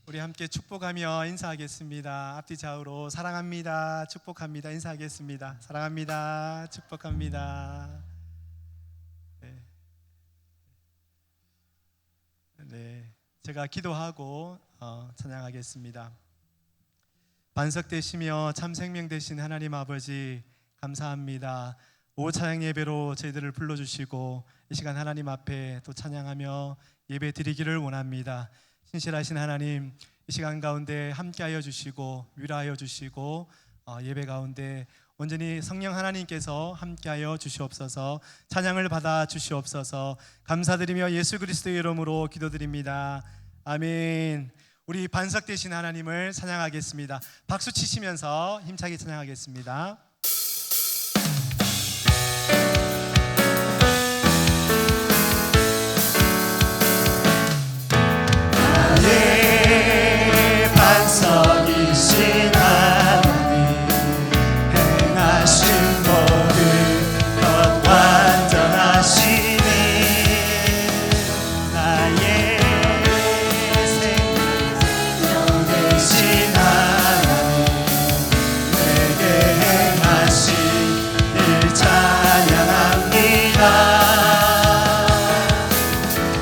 우리 함께 축복하며 인사하겠습니다. 앞뒤 좌우로 사랑합니다, 축복합니다 인사하겠습니다. 사랑합니다, 축복합니다. 네, 제가 기도하고 찬양하겠습니다. 반석 되시며 참 생명 되신 하나님 아버지 감사합니다. 오후 찬양 예배로 저희들을 불러주시고 이 시간 하나님 앞에 또 찬양하며 예배 드리기를 원합니다. 신실하신 하나님, 이 시간 가운데 함께하여 주시고 위로하여 주시고 예배 가운데 온전히 성령 하나님께서 함께하여 주시옵소서. 찬양을 받아 주시옵소서. 감사드리며 예수 그리스도의 이름으로 기도드립니다. 아멘. 우리 반석 되신 하나님을 찬양하겠습니다. 박수 치시면서 힘차게 찬양하겠습니다. 나의 반석이신 하나님, 행하신 모든 것 완전하시니 나의 생명 되신 하나님, 내게 행하신 일 찬양합니다.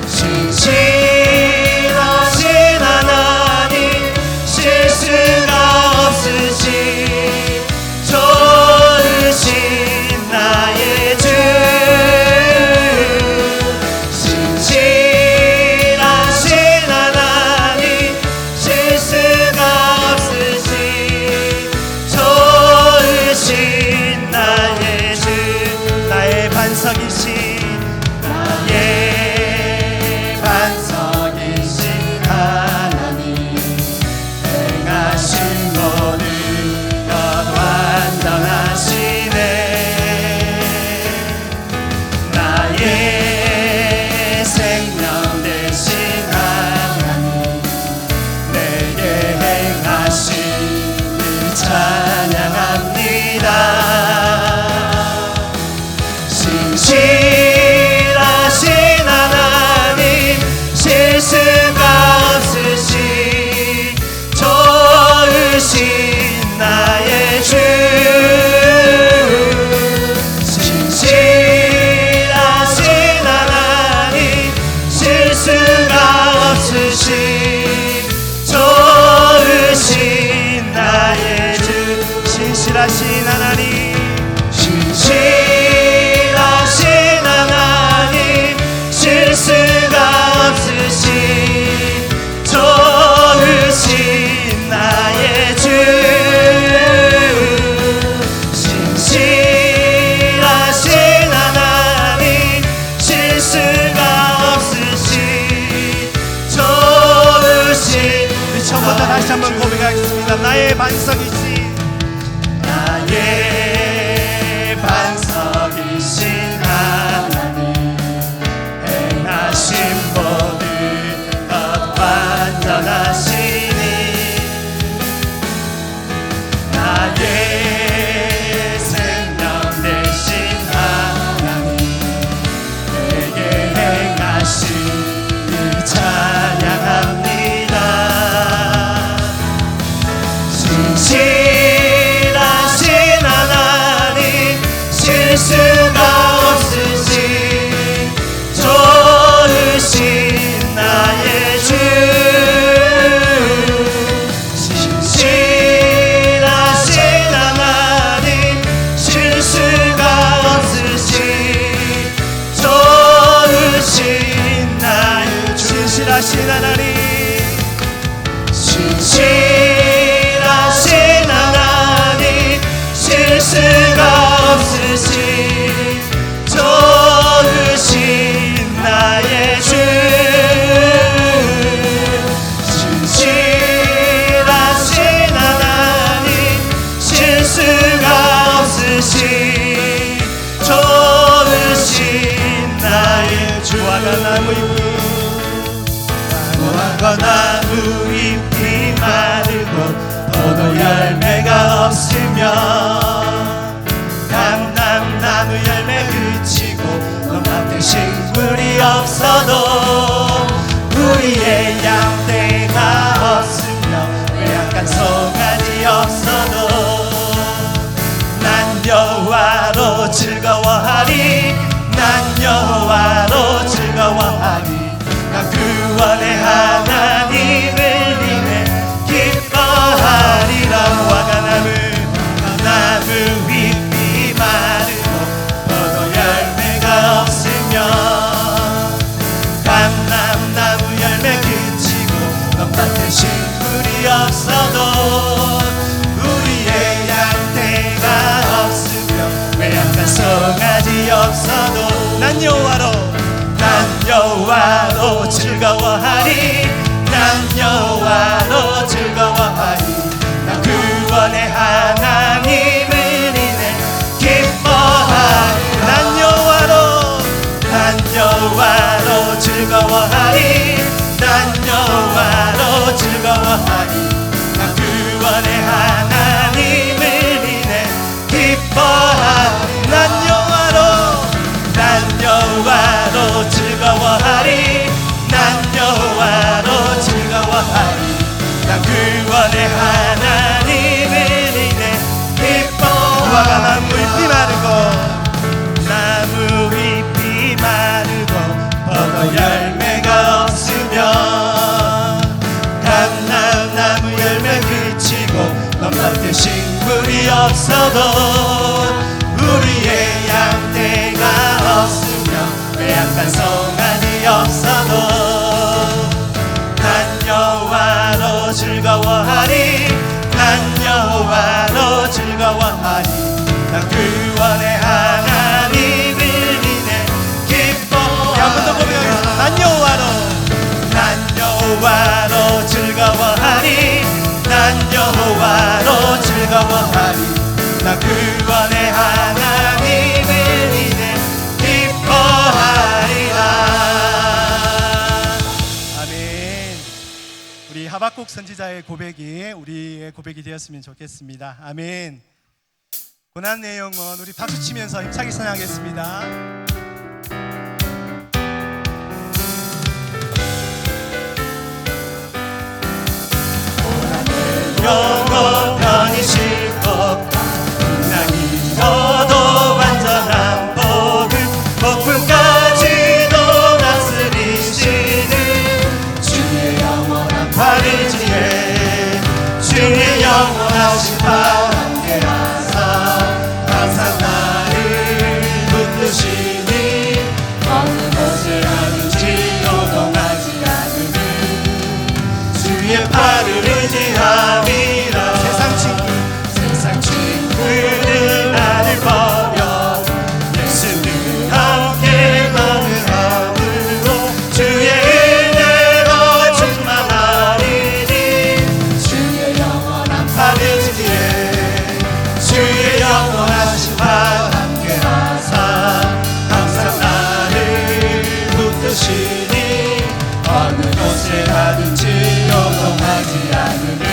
신실하신 하나님, 실수가 없으신 좋으신 나의 주. 신실하신 하나님, 실수가 없으신 좋으신 나의 주. 신실하신 하나님, 신실하신 하나님, 실수가 없으신 좋으신 나의 주. 신실하신 하나님, 실수가 없으신 좋으신. 우리 처음부터 다시 한번 고백하겠습니다. 나의 반석이신, 나의 반석이신 하나님, 행하신 모든 것 완전하시니 나의 생명 되신 하나님, 내게 행하신 일 찬양합니다. 신실하신 하나님, 실수가 없으신 좋으신 나의 주. 신실하신 하나님, 실수가 없으신 좋으신 나의 주. 신실하신 하나님, 신실하신 하나님, 실수가 없으신 좋으신 나의 주. 신실하신 하나님, 실수가 없으신 좋으신 나의 주. 무화과 나무 잎이 마르고 포도 열매가 없으며 감람나무 열매 그치고 논밭에 식물이 없어도 우리의 양떼가 없어 즐거워하리 난 여호와로 즐거워하리 난 구원의 하나님을 인해 기뻐하리라 화가 나무 잎이 마르고 포도 열매가 없으며 감람나무 열매 그치고 넘밭에 식물이 없어도 우리의 양떼가 없으며 외양간 송아지 없어도 난 여호와로 즐거워하리 난 여호와로 즐거워하리 난 구원의 하나님을 인해 기뻐하리 난 여호와로 즐거워하리 난 여호와로 즐거워하리 난 구원의 하나님을 인해 기뻐하리 난 여호와로 즐거워하리 난 여호와로 즐거워하리 난 구원의 하나님을 인해 기뻐 화가 나무 잎이 마르고 포도 열매가 없으며 감람나무 열매 그치고 넘밭에 식물이 없어도 우리의 양떼가 없으며 외양간 송아지 없어도 난 여호와로 즐거워하리 난 여호와로 즐거워하리 난 구원의 하나님을 인해 기뻐하리 한 번 더 고백하겠습니다 난 여호와로 즐거워하리 난 여호와로 즐거워하리 난 구원의 하나님을 인해 기뻐하리라 아멘. 우리 하박국 선지자의 고백이 우리의 고백이 되었으면 좋겠습니다. 아멘. 고난 내용은 우리 박수 치면서 힘차게 찬양하겠습니다. 영원히 쉴것 풍랑이 너도 완전한 복음 폭풍까지도 다스리시는 주의 영원한 팔을지에 주의 영원하신 팔 함께하사 항상 나를 붙드시니 어느 곳에 가든지 요동하지 않으는 주의 팔을 의지함이라 세상 친구는 나를 버려 예수는 함께 만남으로 주의 은혜로 충만하리니 주의 영원한 팔을지에 주의 영원하신 팔 함께하사 항상 나를 붙드시니 어느 곳에 가든지 요동하지 않으는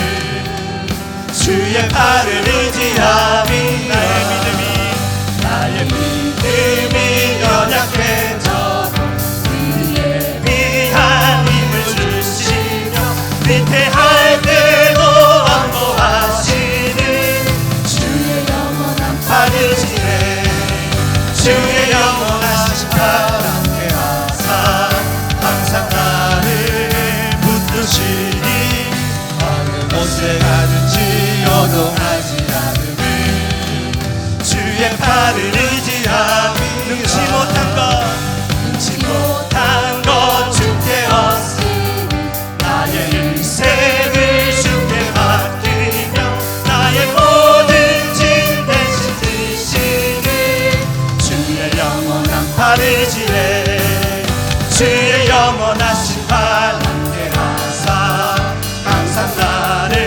주의 팔을 의지함이 나의 믿음이 연약해져도 위에 위한 힘을 주시며 위태할 때도 안보하시는 주의 영원한 팔을 지내 주의 영원하신 팔 함께하사 항상 나를 붙드시니 어느 곳에 가든지 요동하지 않으는 주의 팔을 의지함이 능치 못한 것 주께 얻으니 나의 인생을 주께 맡기며 나의 모든 짐 대신 지시는 주의 영원한 팔을 지내 주의 영원하신 팔 함께하사 항상 나를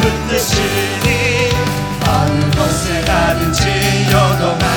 붙드시니 어느 곳에 가든지 요동하지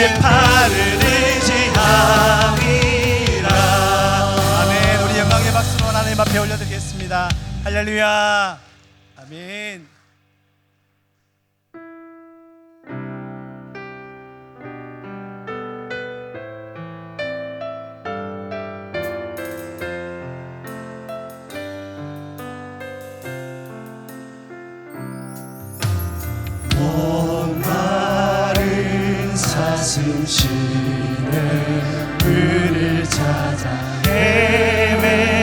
주의 팔을 의지함이라. 아멘. 우리 영광의 박수로 하나님 앞에 올려드리겠습니다. 할렐루야. 아멘. 목마른 사슴신의 물을 찾아 헤매이듯이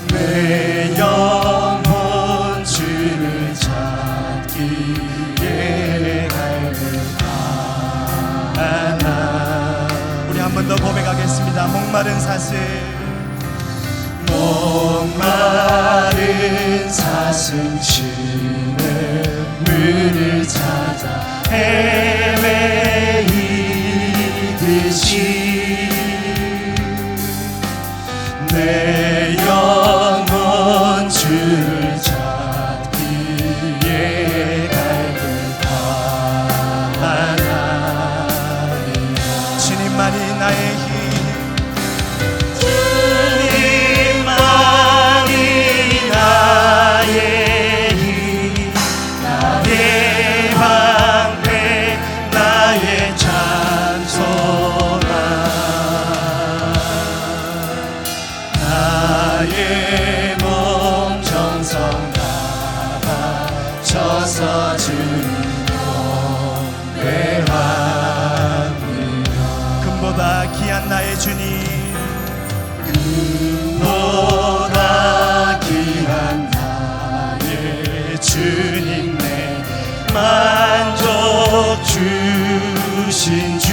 내 영혼 주를 찾기에 갈급하나. 우리 한 번 더 고백하겠습니다. 목마른 사슴, 목마른 사슴신의 물을 찾아 헤매이듯이 내 영혼 주를 찾기에 갈급하나니. 주님만이 나의 힘, 주님만이 나의 힘, 나의 방패, 나의 찬송아. 나의 몸 정성 다 바쳐서 주님 경배합니다. 금보다 귀한 나의 주님, 보다 귀한 나의 주님, 내 만족 주신 주.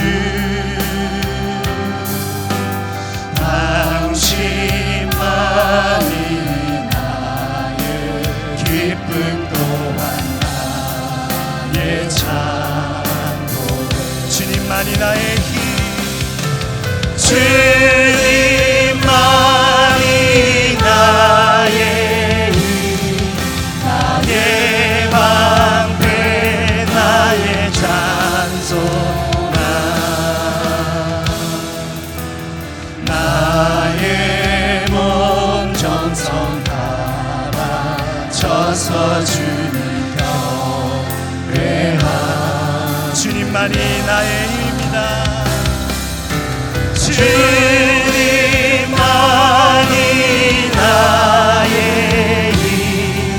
당신만이 나의 기쁨 또한 나의 찬고백. 주님만이 나의 힘, 주님만이 나의 힘, 나의 방패, 나의 찬송아. 나의 몸 정성 다 바쳐서 주님 경배하. 주님만이 나의 힘입니다. 주님만이 나의 힘,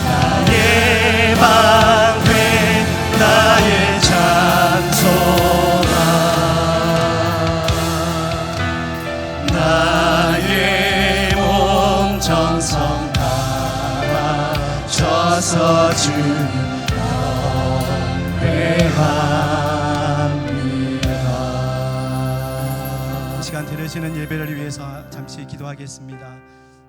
나의 방패, 나의 찬송아. 나의 몸 정성 다 바쳐서 주님 경배합니다. 이 시간 드려지는 예배를 위해서 잠시 기도하겠습니다.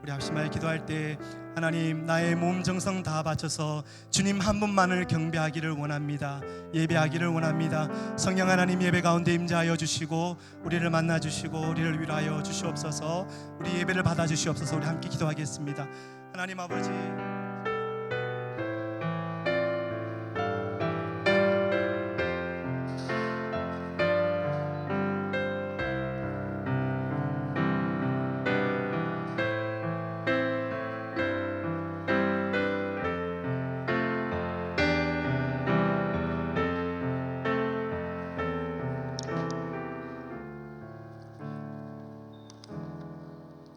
우리 합심하여 기도할 때 하나님, 나의 몸 정성 다 바쳐서 주님 한 분만을 경배하기를 원합니다. 예배하기를 원합니다. 성령 하나님, 예배 가운데 임재하여 주시고 우리를 만나 주시고 우리를 위로하여 주시옵소서. 우리 예배를 받아 주시옵소서. 우리 함께 기도하겠습니다. 하나님 아버지,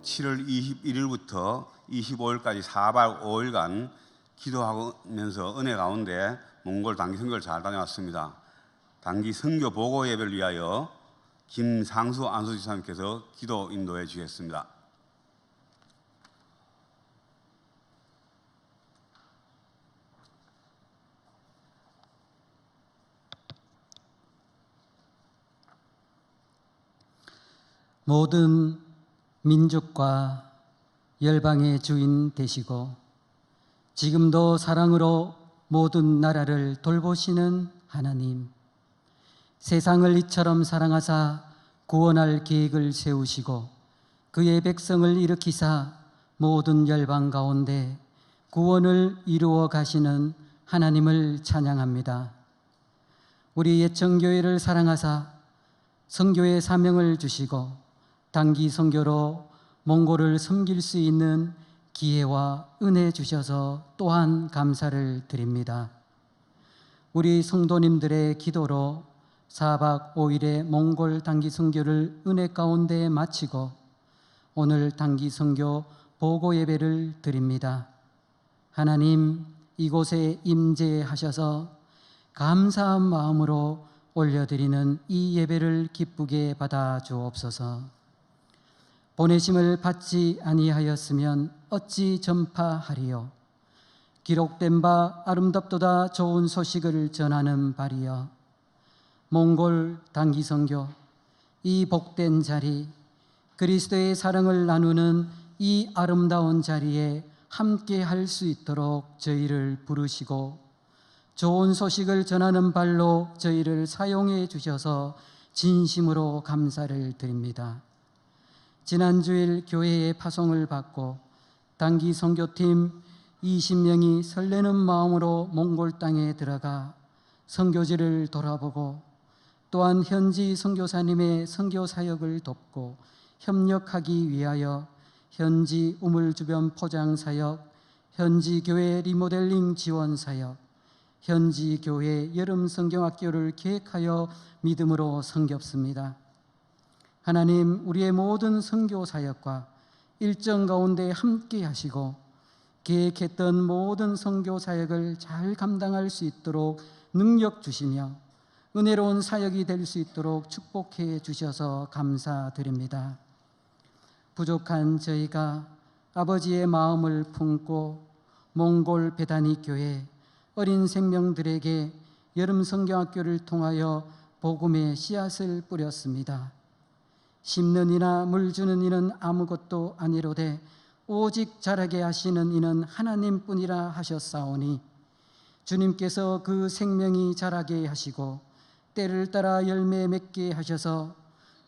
(7월 21일부터 25일까지) 4박 5일간 기도하면서 은혜 가운데 몽골 단기 선교를 잘 다녀왔습니다. 단기 선교 보고 예배를 위하여 김상수 안수지사님께서 기도 인도해 주셨습니다. 모든 민족과 열방의 주인 되시고 지금도 사랑으로 모든 나라를 돌보시는 하나님, 세상을 이처럼 사랑하사 구원할 계획을 세우시고 그의 백성을 일으키사 모든 열방 가운데 구원을 이루어 가시는 하나님을 찬양합니다. 우리 예천교회를 사랑하사 선교의 사명을 주시고 단기 선교로 몽골을 섬길 수 있는 기회와 은혜 주셔서 또한 감사를 드립니다. 우리 성도님들의 기도로 4박 5일의 몽골 단기 선교를 은혜 가운데 마치고 오늘 단기 선교 보고 예배를 드립니다. 하나님, 이곳에 임재하셔서 감사한 마음으로 올려드리는 이 예배를 기쁘게 받아 주옵소서. 보내심을 받지 아니하였으면 어찌 전파하리요. 기록된 바 아름답도다 좋은 소식을 전하는 발이여. 몽골 단기 선교, 이 복된 자리, 그리스도의 사랑을 나누는 이 아름다운 자리에 함께 할 수 있도록 저희를 부르시고 좋은 소식을 전하는 발로 저희를 사용해 주셔서 진심으로 감사를 드립니다. 지난주일 교회의 파송을 받고 단기 선교팀 20명이 설레는 마음으로 몽골 땅에 들어가 선교지를 돌아보고 또한 현지 선교사님의 선교 사역을 돕고 협력하기 위하여 현지 우물 주변 포장 사역, 현지 교회 리모델링 지원 사역, 현지 교회 여름 성경학교를 계획하여 믿음으로 섬겼습니다. 하나님, 우리의 모든 선교 사역과 일정 가운데 함께 하시고 계획했던 모든 선교 사역을 잘 감당할 수 있도록 능력 주시며 은혜로운 사역이 될 수 있도록 축복해 주셔서 감사드립니다. 부족한 저희가 아버지의 마음을 품고 몽골 베다니 교회 어린 생명들에게 여름 성경학교를 통하여 복음의 씨앗을 뿌렸습니다. 심는 이나 물 주는 이는 아무것도 아니로되 오직 자라게 하시는 이는 하나님뿐이라 하셨사오니 주님께서 그 생명이 자라게 하시고 때를 따라 열매 맺게 하셔서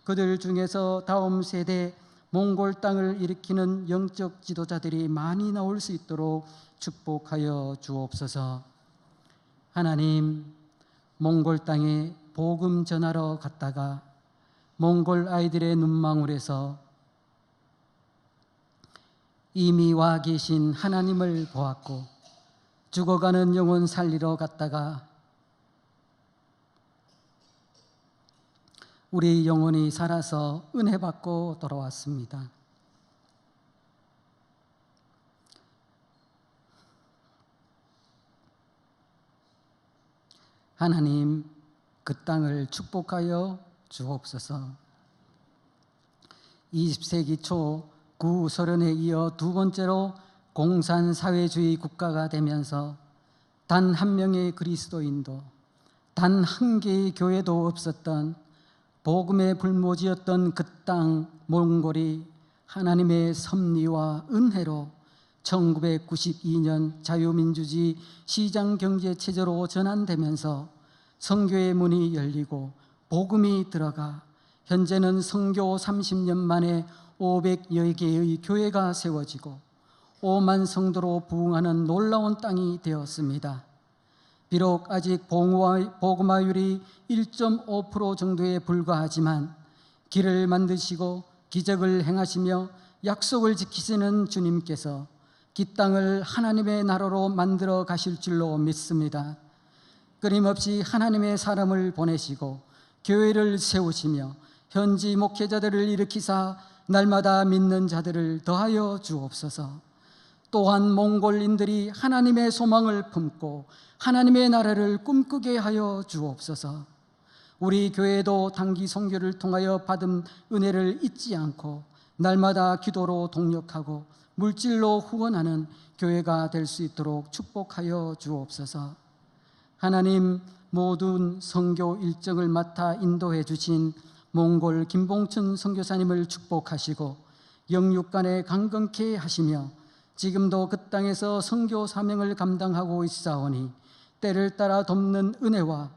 그들 중에서 다음 세대 몽골 땅을 일으키는 영적 지도자들이 많이 나올 수 있도록 축복하여 주옵소서. 하나님, 몽골 땅에 복음 전하러 갔다가 몽골 아이들의 눈망울에서 이미 와 계신 하나님을 보았고 죽어가는 영혼 살리러 갔다가 우리 영혼이 살아서 은혜 받고 돌아왔습니다. 하나님, 그 땅을 축복하여 주옵소서. 20세기 초 구소련에 이어 두 번째로 공산사회주의 국가가 되면서 단 한 명의 그리스도인도 단 한 개의 교회도 없었던 복음의 불모지였던 그 땅 몽골이 하나님의 섭리와 은혜로 1992년 자유민주주의 시장경제체제로 전환되면서 선교의 문이 열리고 복음이 들어가 현재는 선교 30년 만에 500여 개의 교회가 세워지고 5만 성도로 부흥하는 놀라운 땅이 되었습니다. 비록 아직 복음화율이 1.5% 정도에 불과하지만 길을 만드시고 기적을 행하시며 약속을 지키시는 주님께서 이 땅을 하나님의 나라로 만들어 가실 줄로 믿습니다. 끊임없이 하나님의 사람을 보내시고 교회를 세우시며 현지 목회자들을 일으키사 날마다 믿는 자들을 더하여 주옵소서. 또한 몽골인들이 하나님의 소망을 품고 하나님의 나라를 꿈꾸게 하여 주옵소서. 우리 교회도 단기 선교를 통하여 받은 은혜를 잊지 않고 날마다 기도로 동력하고 물질로 후원하는 교회가 될 수 있도록 축복하여 주옵소서. 하나님, 모든 선교 일정을 맡아 인도해 주신 몽골 김봉춘 선교사님을 축복하시고 영육간에 강건케 하시며 지금도 그 땅에서 선교 사명을 감당하고 있사오니 때를 따라 돕는 은혜와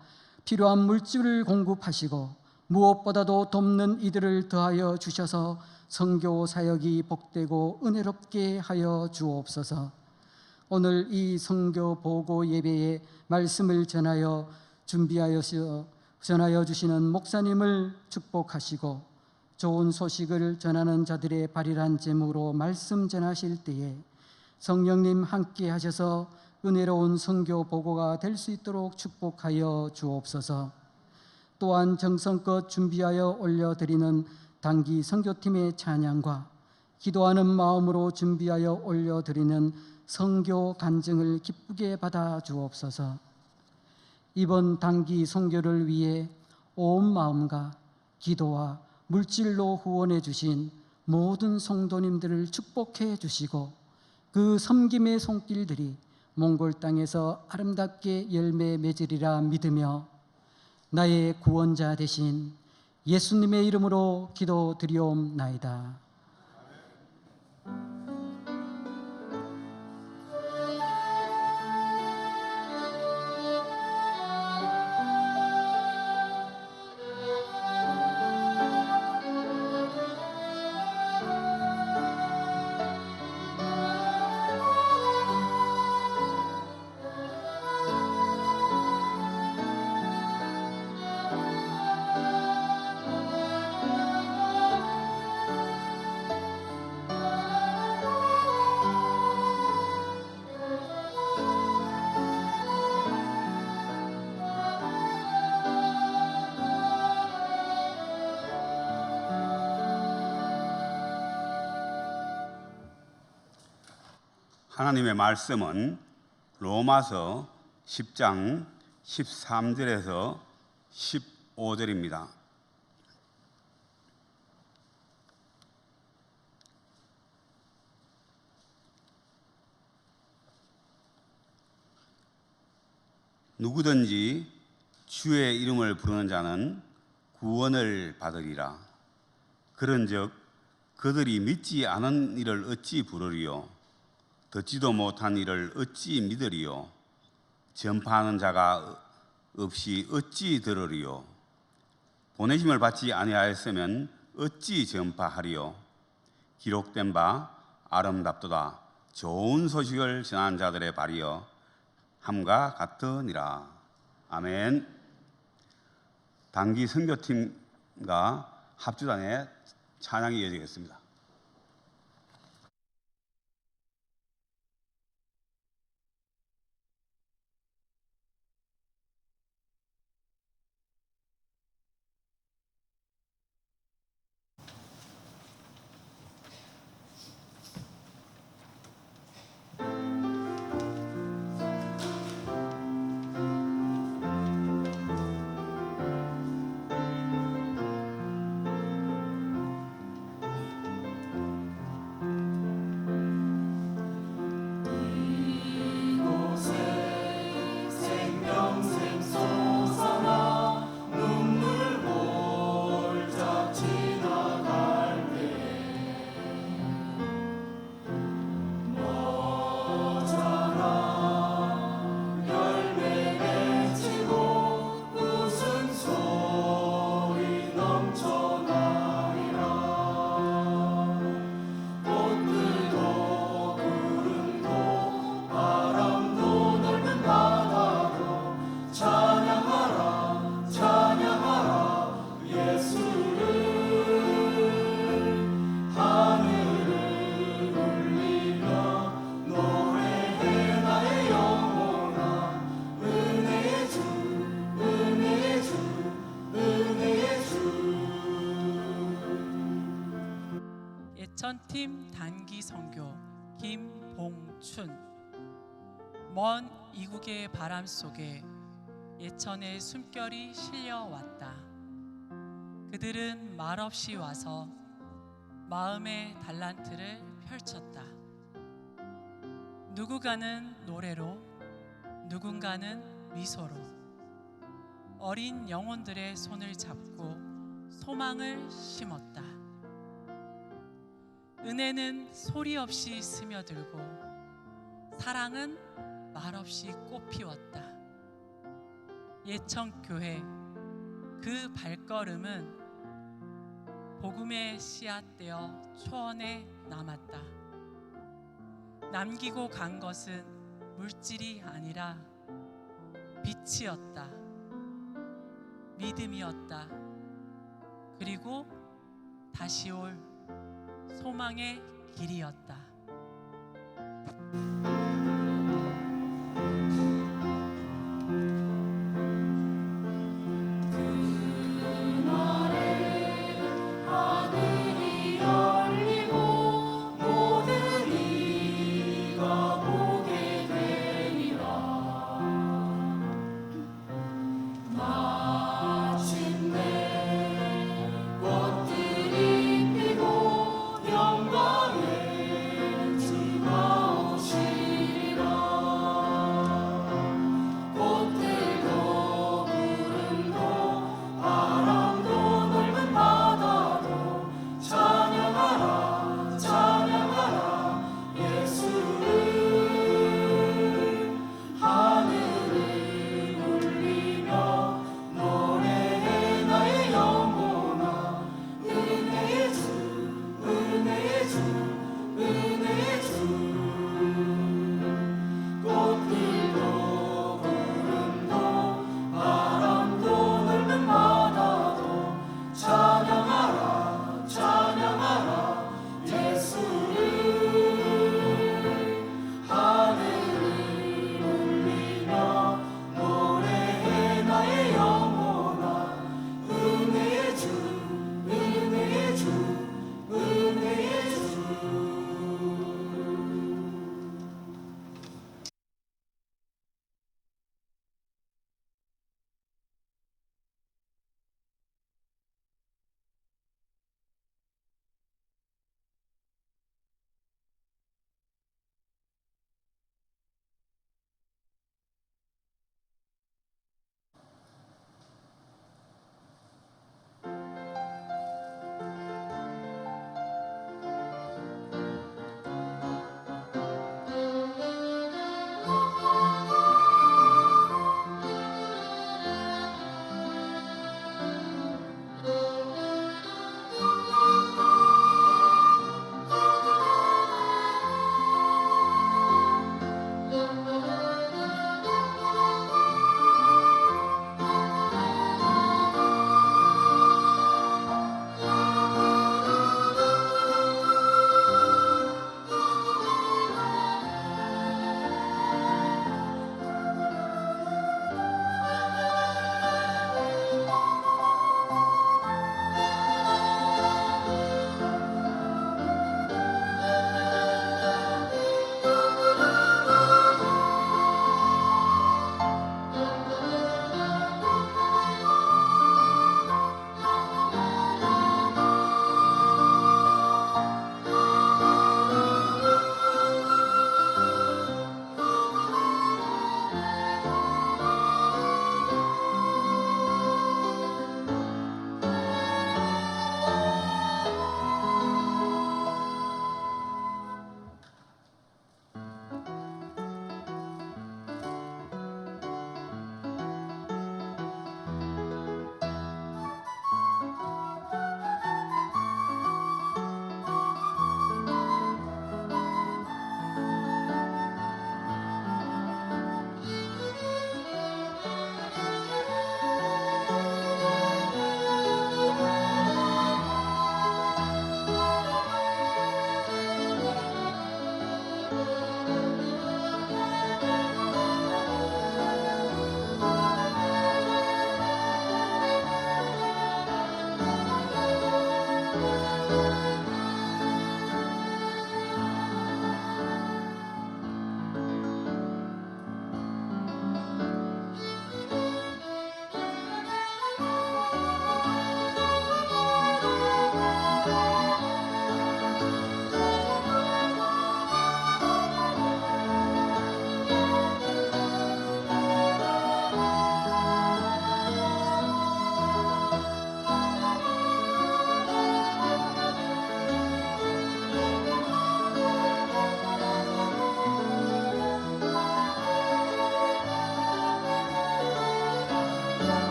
필요한 물질을 공급하시고 무엇보다도 돕는 이들을 더하여 주셔서 선교 사역이 복되고 은혜롭게 하여 주옵소서. 오늘 이 선교 보고 예배에 말씀을 전하여 주시는 목사님을 축복하시고 좋은 소식을 전하는 자들의 발휘한 제목으로 말씀 전하실 때에 성령님 함께 하셔서 은혜로운 선교 보고가 될 수 있도록 축복하여 주옵소서. 또한 정성껏 준비하여 올려드리는 단기 선교팀의 찬양과 기도하는 마음으로 준비하여 올려드리는 선교 간증을 기쁘게 받아 주옵소서. 이번 단기 선교를 위해 온 마음과 기도와 물질로 후원해 주신 모든 성도님들을 축복해 주시고 그 섬김의 손길들이 몽골 땅에서 아름답게 열매 맺으리라 믿으며 나의 구원자 되신 예수님의 이름으로 기도드리옵나이다. 하나님의 말씀은 로마서 10장 13절에서 15절입니다. 누구든지 주의 이름을 부르는 자는 구원을 받으리라. 그런즉 그들이 믿지 않은 이를 어찌 부르리요? 듣지도 못한 이를 어찌 믿으리요? 전파하는 자가 없이 어찌 들으리요? 보내심을 받지 아니하였으면 어찌 전파하리요? 기록된 바 아름답도다 좋은 소식을 전한 자들의 발이여 함과 같으니라. 아멘. 단기 선교팀과 합주단의 찬양이 이어지겠습니다. 예천팀 단기 선교 김봉춘. 먼 이국의 바람 속에 예천의 숨결이 실려왔다. 그들은 말없이 와서 마음의 달란트를 펼쳤다. 누군가는 노래로, 누군가는 미소로 어린 영혼들의 손을 잡고 소망을 심었다. 은혜는 소리 없이 스며들고 사랑은 말없이 꽃피웠다. 예천교회 그 발걸음은 복음의 씨앗되어 초원에 남았다. 남기고 간 것은 물질이 아니라 빛이었다. 믿음이었다. 그리고 다시 올 소망의 길이었다. 꽃들이 피고 영광의 주가 오시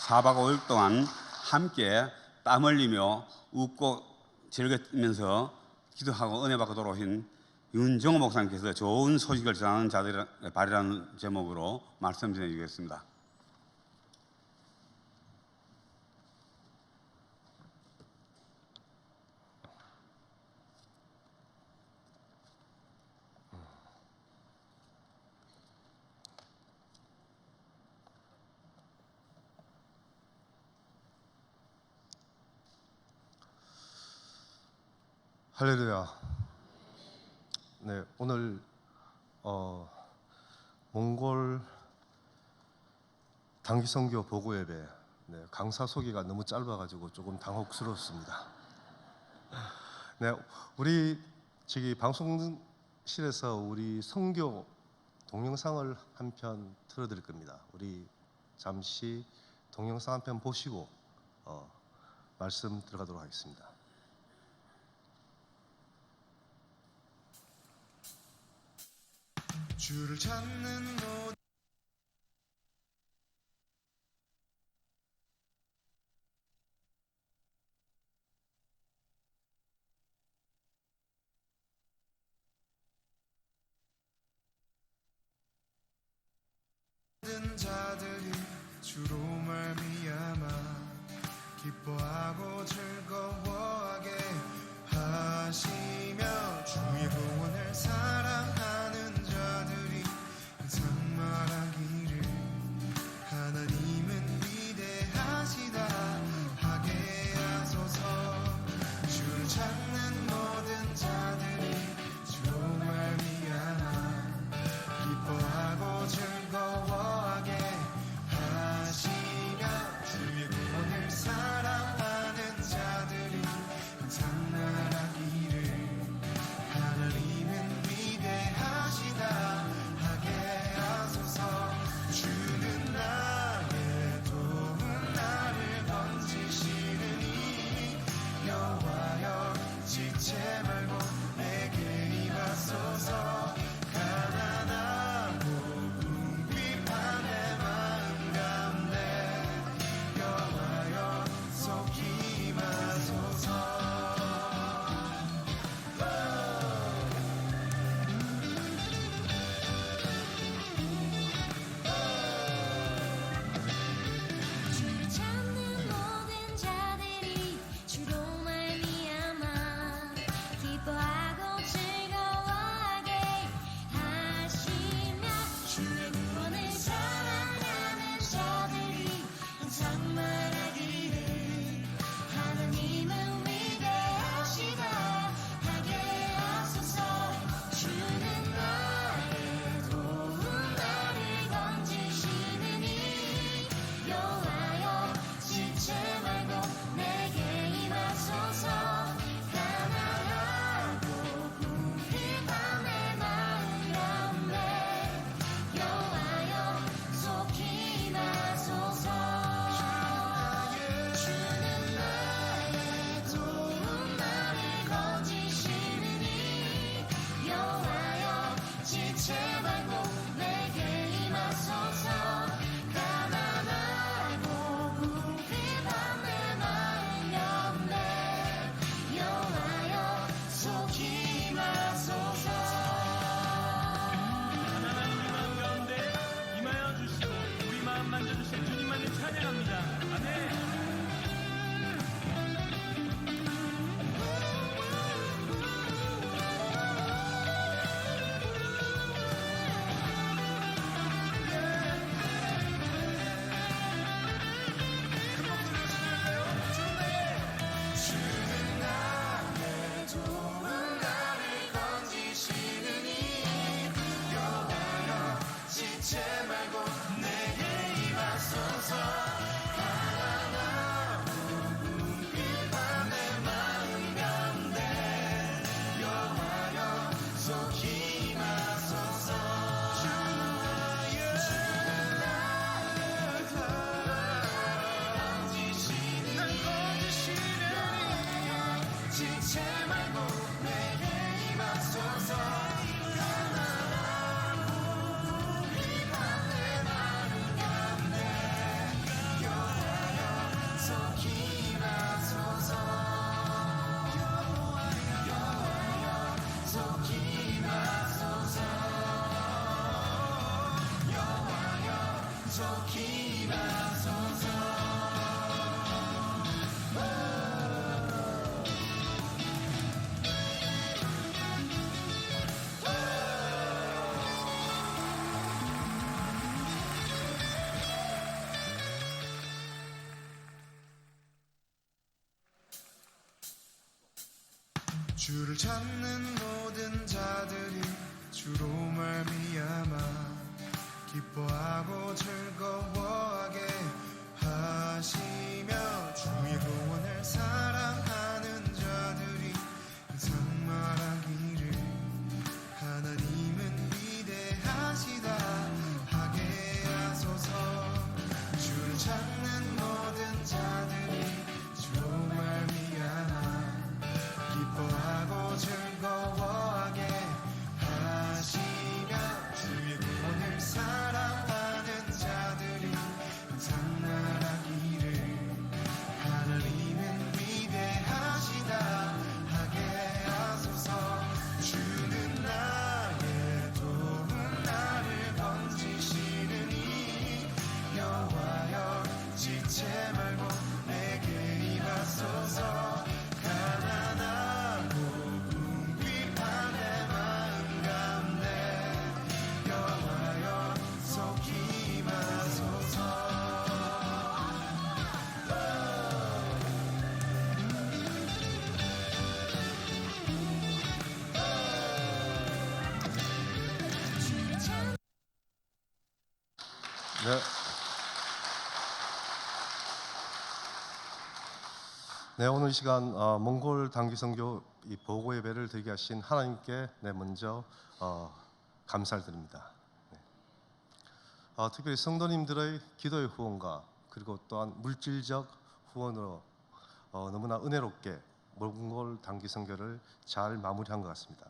4박 5일 동안 함께 땀 흘리며 웃고 즐기면서 기도하고 은혜 받고 돌아오신 윤정호 목사님께서 좋은 소식을 전하는 자들의 발이라는 제목으로 말씀 전해주겠습니다. 할렐루야. 네, 오늘 몽골 단기 선교 보고 예배 강사 소개가 너무 짧아가지고 조금 당혹스럽습니다. 네, 우리 저기 방송실에서 우리 선교 동영상을 한 편 틀어드릴 겁니다. 우리 잠시 동영상 한 편 보시고 말씀 들어가도록 하겠습니다. 주를 찾는 모든 자들이 주로 말미암아 기뻐하고 즐거워하게 하시며 주의 구원을 사랑하는 자들이 항상 말하기를 하나님은 위대하시다 하게 하소서. 주를 찾는 모든 자들이 주로 말미암아 기뻐하고 즐거워하게 하시며 주의 구원을 사랑하는 자들이 항상 말하기를 하나님은 위대하시다 하게 하소서. 주는 나의 도움 나를 건지시느니 여호와여 지체 말고 내게 임하소서. 가난하고 궁핍한 내 마음 가운데 여호와여 속히 임하소서. 주를 찾는 모든 자들이 주로 말미암아 기뻐하고 즐거워하게 속히 마소서. 주를 찾는 모든 자들이 주로 말미암아 기뻐하고 즐거워하게 하시며 주의 구원을 사랑하는 자들이 항상 말하기를 하나님은 위대하시다 하게 하소서. 주를 찾는 모든 자들이 주로 말미암아 기뻐하고 즐거워하게 하시며 주의 구원을 사랑하는 자들이 항상 말하기를 하나님은 위대하시다 하게 하소서. 주는 나의 도움 나를 건지시느니 여호와여 지체 말고 내게 임하소서. 가난하고 궁핍한 내 마음 가운데 여호와여 속히 임하소서. 네. 네, 오늘 이 시간 몽골 단기 선교 이 보고 예배를 드리게 하신 하나님께 먼저 감사를 드립니다. 네. 특별히 성도님들의 기도의 후원과 그리고 또한 물질적 후원으로 너무나 은혜롭게 몽골 단기 선교를 잘 마무리한 것 같습니다.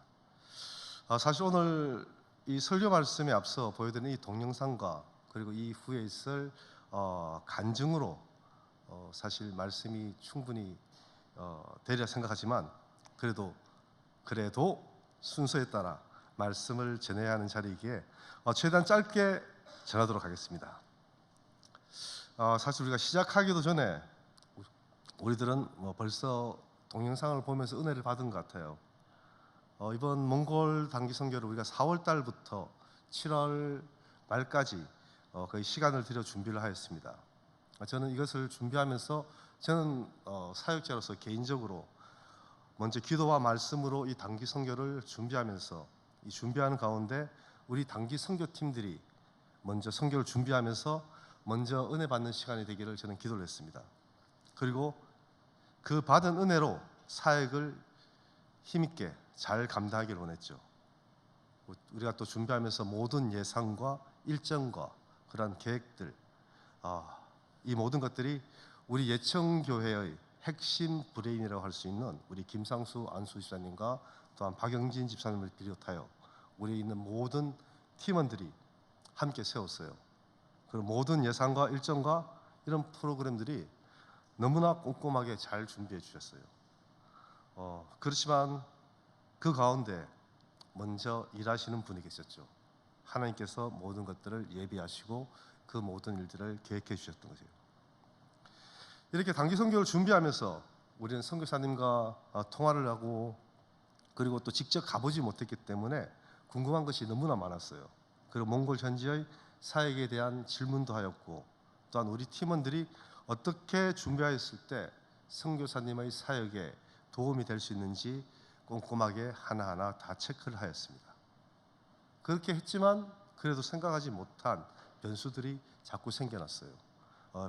사실 오늘 이 설교 말씀에 앞서 보여드린 이 동영상과 그리고 이후에 있을 간증으로 사실 말씀이 충분히 되리라 생각하지만 그래도 순서에 따라 말씀을 전해야 하는 자리이기에 최대한 짧게 전하도록 하겠습니다. 사실 우리가 시작하기도 전에 우리들은 벌써 동영상을 보면서 은혜를 받은 것 같아요. 이번 몽골 단기 선교를 우리가 4월 달부터 7월 말까지 거의 시간을 들여 준비를 하였습니다. 저는 이것을 준비하면서 저는 사역자로서 개인적으로 먼저 기도와 말씀으로 이 단기 선교를 준비하면서 이 준비하는 가운데 우리 단기 선교팀들이 먼저 선교를 준비하면서 먼저 은혜 받는 시간이 되기를 저는 기도를 했습니다. 그리고 그 받은 은혜로 사역을 힘있게 잘 감당하기를 원했죠. 우리가 또 준비하면서 모든 예상과 일정과 그런 계획들 이 모든 것들이 우리 예청교회의 핵심 브레인이라고 할 수 있는 우리 김상수 안수 집사님과 또한 박영진 집사님을 비롯하여 우리 있는 모든 팀원들이 함께 세웠어요. 그리고 모든 예상과 일정과 이런 프로그램들이 너무나 꼼꼼하게 잘 준비해 주셨어요. 그렇지만 그 가운데 먼저 일하시는 분이 계셨죠. 하나님께서 모든 것들을 예비하시고 그 모든 일들을 계획해 주셨던 거죠. 이렇게 단기 선교를 준비하면서 우리는 선교사님과 통화를 하고 그리고 또 직접 가보지 못했기 때문에 궁금한 것이 너무나 많았어요. 그리고 몽골 현지의 사역에 대한 질문도 하였고 또한 우리 팀원들이 어떻게 준비하였을 때 선교사님의 사역에 도움이 될 수 있는지 꼼꼼하게 하나하나 다 체크를 하였습니다. 그렇게 했지만 그래도 생각하지 못한 변수들이 자꾸 생겨났어요.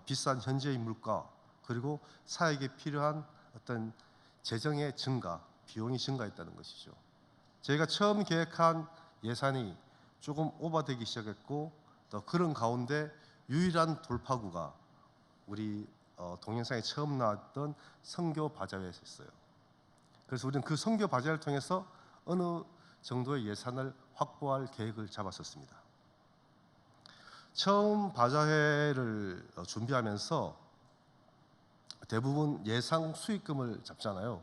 비싼 현지의 물가 그리고 사역에 필요한 어떤 재정의 증가, 비용이 증가했다는 것이죠. 저희가 처음 계획한 예산이 조금 오버되기 시작했고 또 그런 가운데 유일한 돌파구가 우리 동영상에 처음 나왔던 선교 바자회였어요. 그래서 우리는 그 선교 바자회를 통해서 어느 정도의 예산을 확보할 계획을 잡았었습니다. 처음 바자회를 준비하면서 대부분 예상 수익금을 잡잖아요.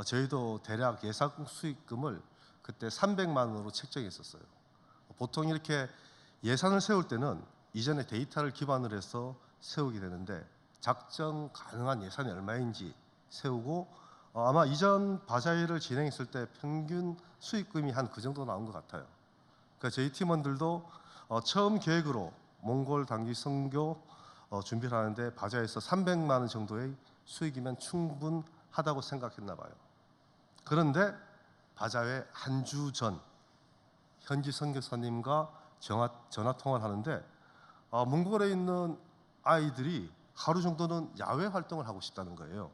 저희도 대략 예상 수익금을 그때 300만 원으로 책정했었어요. 보통 이렇게 예산을 세울 때는 이전의 데이터를 기반으로 해서 세우게 되는데 작정 가능한 예산이 얼마인지 세우고 아마 이전 바자회를 진행했을 때 평균 수익금이 한 그 정도 나온 것 같아요. 그러니까 저희 팀원들도 처음 계획으로 몽골 단기 선교 준비를 하는데 바자회에서 300만 원 정도의 수익이면 충분하다고 생각했나 봐요. 그런데 바자회 한 주 전 현지 선교사님과 전화 통화를 하는데 몽골에 있는 아이들이 하루 정도는 야외 활동을 하고 싶다는 거예요.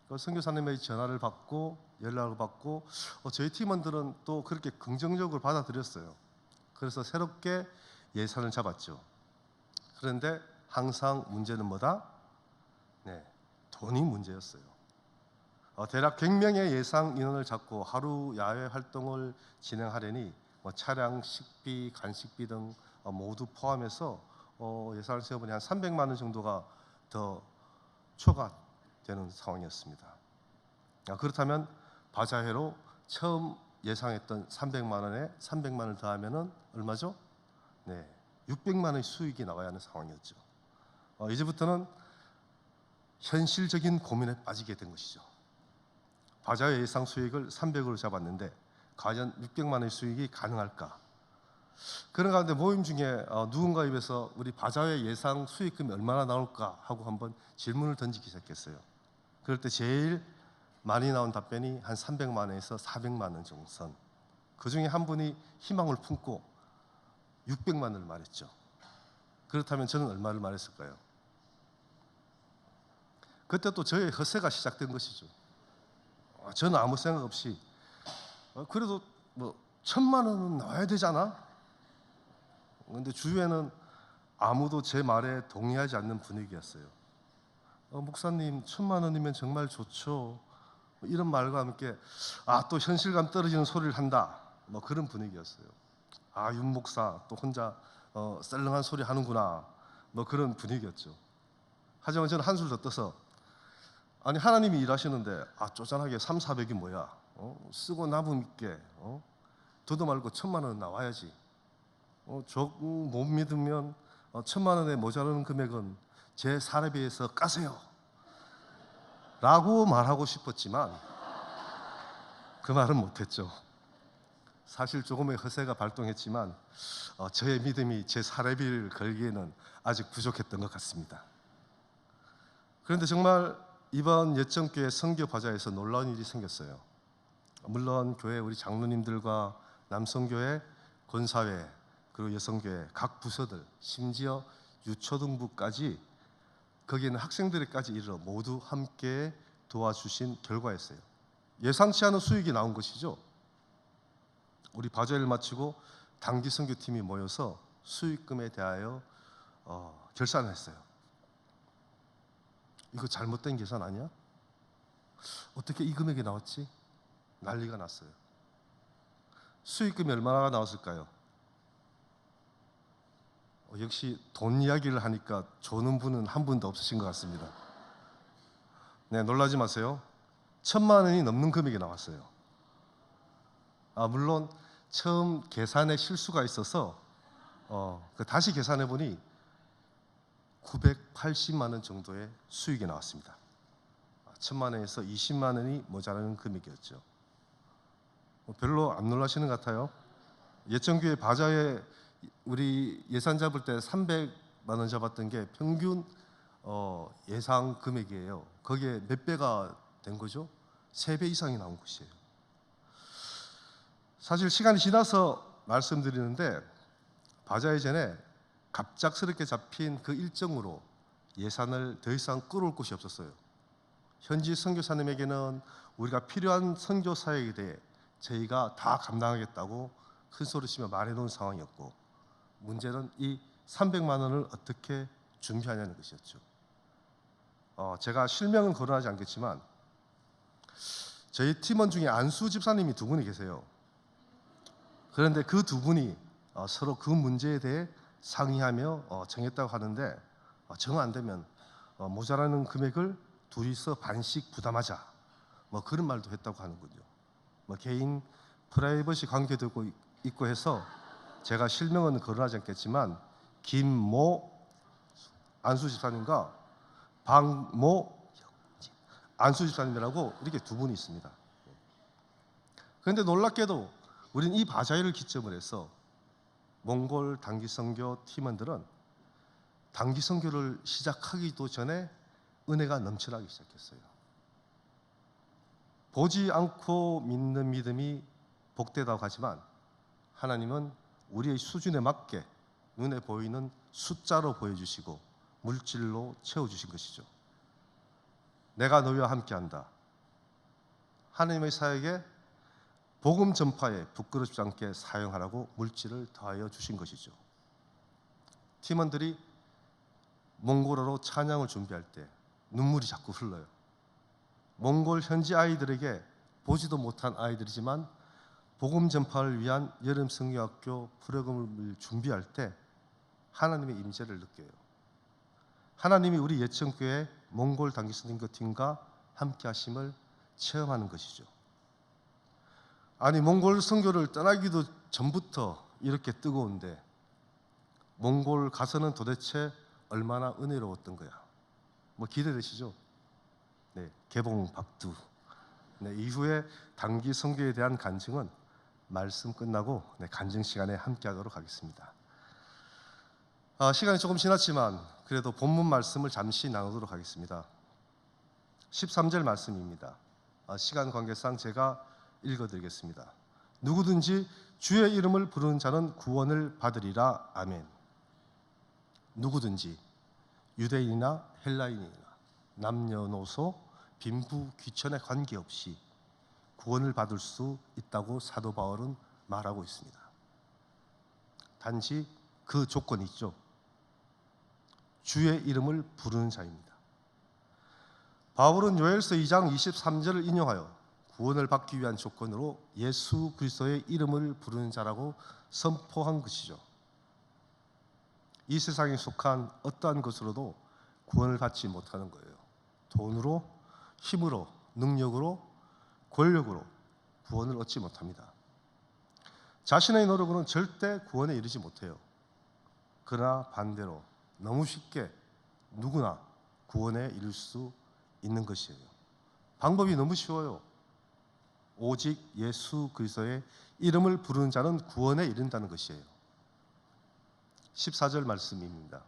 그 선교사님의 전화를 받고 연락을 받고 저희 팀원들은 또 그렇게 긍정적으로 받아들였어요. 그래서 새롭게 예산을 잡았죠. 그런데 항상 문제는 뭐다? 네, 돈이 문제였어요. 대략 100명의 예상 인원을 잡고 하루 야외 활동을 진행하려니 차량, 식비, 간식비 등 모두 포함해서 예산을 세어보니 한 300만 원 정도가 더 초과되는 상황이었습니다. 그렇다면 바자회로 처음 예상했던 300만 원에 300만 원을 더하면은 얼마죠? 네, 600만 원의 수익이 나와야 하는 상황이었죠. 이제부터는 현실적인 고민에 빠지게 된 것이죠. 바자회 예상 수익을 300으로 잡았는데 과연 600만 원의 수익이 가능할까? 그런 가운데 모임 중에 누군가 입에서 우리 바자회 예상 수익금이 얼마나 나올까 하고 한번 질문을 던지기 시작했어요. 그럴 때 제일 많이 나온 답변이 한 300만 원에서 400만 원 정도 선. 그 중에 한 분이 희망을 품고 600만 원을 말했죠. 그렇다면 저는 얼마를 말했을까요? 그때 또 저의 허세가 시작된 것이죠. 저는 아무 생각 없이 그래도 뭐 1000만 원은 나와야 되잖아. 그런데 주위에는 아무도 제 말에 동의하지 않는 분위기였어요. 목사님 1000만 원이면 정말 좋죠. 이런 말과 함께 또 현실감 떨어지는 소리를 한다. 뭐 그런 분위기였어요. 윤 목사 또 혼자 썰렁한 소리 하는구나. 뭐 그런 분위기였죠. 하지만 저는 한술 더 떠서 아니 하나님이 일하시는데 쪼잔하게 300~400이 뭐야? 쓰고 남음 있게 더도 말고 1000만 원 나와야지. 조금 못 믿으면 1000만 원에 모자라는 금액은 제 사례비에서 까세요. 라고 말하고 싶었지만 그 말은 못했죠. 사실 조금의 허세가 발동했지만 저의 믿음이 제 사례비를 걸기에는 아직 부족했던 것 같습니다. 그런데 정말 이번 예정교회 선교 바자회에서 놀라운 일이 생겼어요. 물론 교회 우리 장로님들과 남성교회, 권사회, 그리고 여성교회 각 부서들, 심지어 유초등부까지 거기에는 학생들에까지 이르러 모두 함께 도와주신 결과였어요. 예상치 않은 수익이 나온 것이죠. 우리 바자회를 마치고 단기 선교팀이 모여서 수익금에 대하여 결산을 했어요. 이거 잘못된 계산 아니야? 어떻게 이 금액이 나왔지? 난리가 났어요. 수익금이 얼마나 나왔을까요? 역시 돈 이야기를 하니까 조는 분은 한 분도 없으신 것 같습니다. 네, 놀라지 마세요. 1000만 원이 넘는 금액이 나왔어요. 물론 처음 계산에 실수가 있어서 다시 계산해 보니 980만 원 정도의 수익이 나왔습니다. 1000만 원에서 20만 원이 모자라는 금액이었죠. 별로 안 놀라시는 것 같아요. 예정교회 바자회 우리 예산 잡을 때 300만 원 잡았던 게 평균 예상 금액이에요. 거기에 몇 배가 된 거죠? 3배 이상이 나온 것이에요. 사실 시간이 지나서 말씀드리는데 바자회 전에 갑작스럽게 잡힌 그 일정으로 예산을 더 이상 끌어올 곳이 없었어요. 현지 선교사님에게는 우리가 필요한 선교 사역에 대해 저희가 다 감당하겠다고 큰 소리치며 말해놓은 상황이었고 문제는 이 300만 원을 어떻게 준비하냐는 것이었죠. 제가 실명은 거론하지 않겠지만 저희 팀원 중에 안수 집사님이 2분이 계세요. 그런데 그 2분이 서로 그 문제에 대해 상의하며 정했다고 하는데 정 안 되면 모자라는 금액을 둘이서 반씩 부담하자 뭐 그런 말도 했다고 하는군요. 뭐 개인 프라이버시 관계도 있고 해서 제가 실명은 거론하지 않겠지만 김모 안수 집사님과 박모 안수 집사님이라고 이렇게 두 분이 있습니다. 그런데 놀랍게도 우리는 이 바자회를 기점으로 해서 몽골 단기 선교 팀원들은 단기 선교를 시작하기도 전에 은혜가 넘쳐나기 시작했어요. 보지 않고 믿는 믿음이 복되다고 하지만 하나님은 우리의 수준에 맞게 눈에 보이는 숫자로 보여주시고 물질로 채워주신 것이죠. 내가 너희와 함께한다. 하나님의 사역에 복음 전파에 부끄럽지 않게 사용하라고 물질을 더하여 주신 것이죠. 팀원들이 몽골어로 찬양을 준비할 때 눈물이 자꾸 흘러요. 몽골 현지 아이들에게 보지도 못한 아이들이지만 복음 전파를 위한 여름 성교학교 프로그램을 준비할 때 하나님의 임재를 느껴요. 하나님이 우리 예천교회 몽골 단기 선교팀과 함께 하심을 체험하는 것이죠. 아니 몽골 선교를 떠나기도 전부터 이렇게 뜨거운데 몽골 가서는 도대체 얼마나 은혜로웠던 거야. 뭐 기대되시죠? 네, 개봉 박두. 네, 이후에 단기 선교에 대한 간증은 말씀 끝나고 간증 시간에 함께하도록 하겠습니다. 시간이 조금 지났지만 그래도 본문 말씀을 잠시 나누도록 하겠습니다. 13절 말씀입니다. 시간 관계상 제가 읽어드리겠습니다. 누구든지 주의 이름을 부르는 자는 구원을 받으리라. 아멘. 누구든지 유대인이나 헬라인이나 남녀노소 빈부 귀천에 관계없이 구원을 받을 수 있다고 사도 바울은 말하고 있습니다. 단지 그 조건이 있죠. 주의 이름을 부르는 자입니다. 바울은 요엘서 2장 23절을 인용하여 구원을 받기 위한 조건으로 예수 그리스도의 이름을 부르는 자라고 선포한 것이죠. 이 세상에 속한 어떠한 것으로도 구원을 받지 못하는 거예요. 돈으로, 힘으로, 능력으로, 권력으로 구원을 얻지 못합니다. 자신의 노력으로는 절대 구원에 이르지 못해요. 그러나 반대로 너무 쉽게 누구나 구원에 이를 수 있는 것이에요. 방법이 너무 쉬워요. 오직 예수 그리스도의 이름을 부르는 자는 구원에 이른다는 것이에요. 14절 말씀입니다.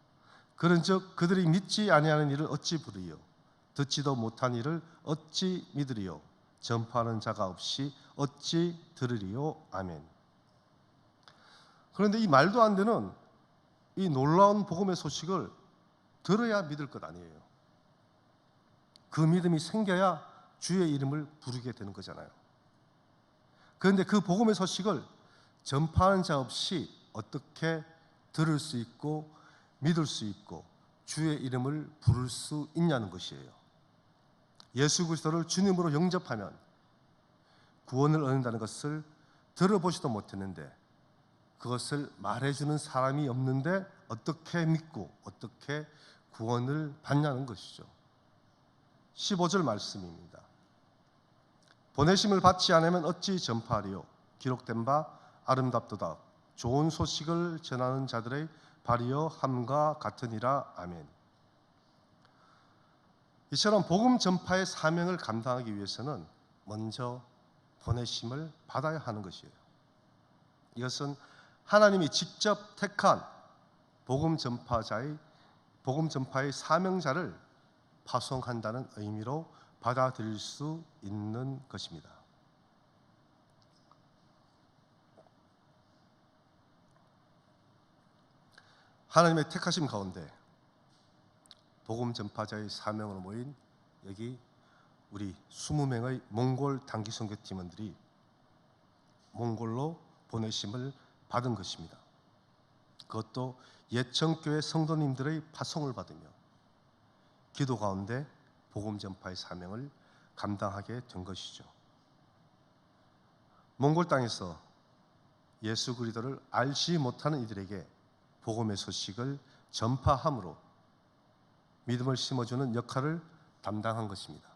그런즉 그들이 믿지 아니하는 일을 어찌 부르리요? 듣지도 못한 일을 어찌 믿으리요? 전파하는 자가 없이 어찌 들으리요? 아멘. 그런데 이 말도 안 되는 이 놀라운 복음의 소식을 들어야 믿을 것 아니에요. 그 믿음이 생겨야 주의 이름을 부르게 되는 거잖아요. 그런데 그 복음의 소식을 전파하는 자 없이 어떻게 들을 수 있고 믿을 수 있고 주의 이름을 부를 수 있냐는 것이에요. 예수 그리스도를 주님으로 영접하면 구원을 얻는다는 것을 들어보지도 못했는데 그것을 말해주는 사람이 없는데 어떻게 믿고 어떻게 구원을 받냐는 것이죠. 15절 말씀입니다. 보내심을 받지 않으면 어찌 전파하리요? 기록된 바 아름답도다. 좋은 소식을 전하는 자들의 발이여 함과 같으니라. 아멘. 이처럼 복음 전파의 사명을 감당하기 위해서는 먼저 보내심을 받아야 하는 것이에요. 이것은 하나님이 직접 택한 복음 전파의 사명자를 파송한다는 의미로 받아들일 수 있는 것입니다. 하나님의 택하심 가운데 복음 전파자의 사명으로 모인 여기 우리 20명의 몽골 단기 선교 팀원들이 몽골로 보내심을 받은 것입니다. 그것도 예천교회 성도님들의 파송을 받으며 기도 가운데 복음 전파의 사명을 감당하게 된 것이죠. 몽골 땅에서 예수 그리스도를 알지 못하는 이들에게 복음의 소식을 전파함으로 믿음을 심어주는 역할을 담당한 것입니다.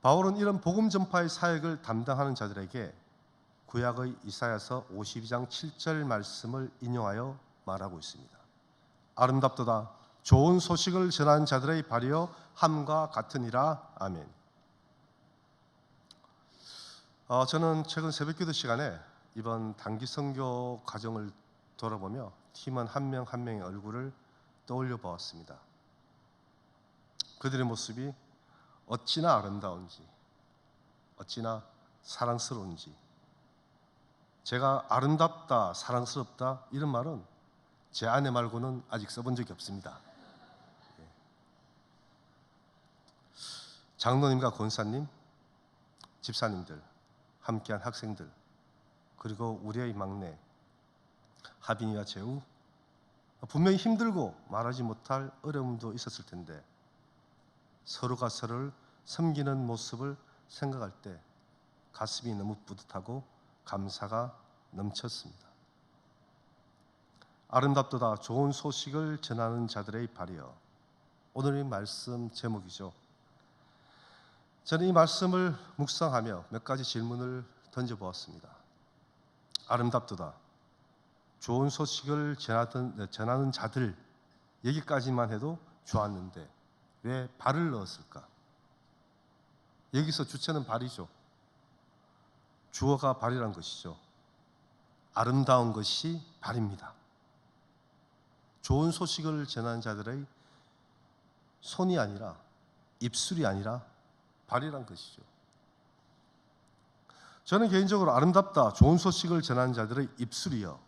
바울은 이런 복음 전파의 사역을 담당하는 자들에게 구약의 이사야서 52장 7절 말씀을 인용하여 말하고 있습니다. 아름답도다 좋은 소식을 전하는 자들의 발이여 함과 같으니라. 아멘. 저는 최근 새벽기도 시간에 이번 단기 선교 과정을 돌아보며 팀원 한 명 한 명의 얼굴을 떠올려 보았습니다. 그들의 모습이 어찌나 아름다운지, 어찌나 사랑스러운지. 제가 아름답다, 사랑스럽다 이런 말은 제 아내 말고는 아직 써본 적이 없습니다. 장로님과 권사님, 집사님들, 함께한 학생들, 그리고 우리의 막내 하빈이와 재우, 분명히 힘들고 말하지 못할 어려움도 있었을 텐데 서로가 서로를 섬기는 모습을 생각할 때 가슴이 너무 뿌듯하고 감사가 넘쳤습니다. 아름답도다 좋은 소식을 전하는 자들의 발이여. 오늘의 말씀 제목이죠. 저는 이 말씀을 묵상하며 몇 가지 질문을 던져보았습니다. 아름답도다 좋은 소식을 전하는 자들 얘기까지만 해도 좋았는데 왜 발을 넣었을까? 여기서 주체는 발이죠. 주어가 발이란 것이죠. 아름다운 것이 발입니다. 좋은 소식을 전하는 자들의 손이 아니라 입술이 아니라 발이란 것이죠. 저는 개인적으로 아름답다 좋은 소식을 전하는 자들의 입술이요,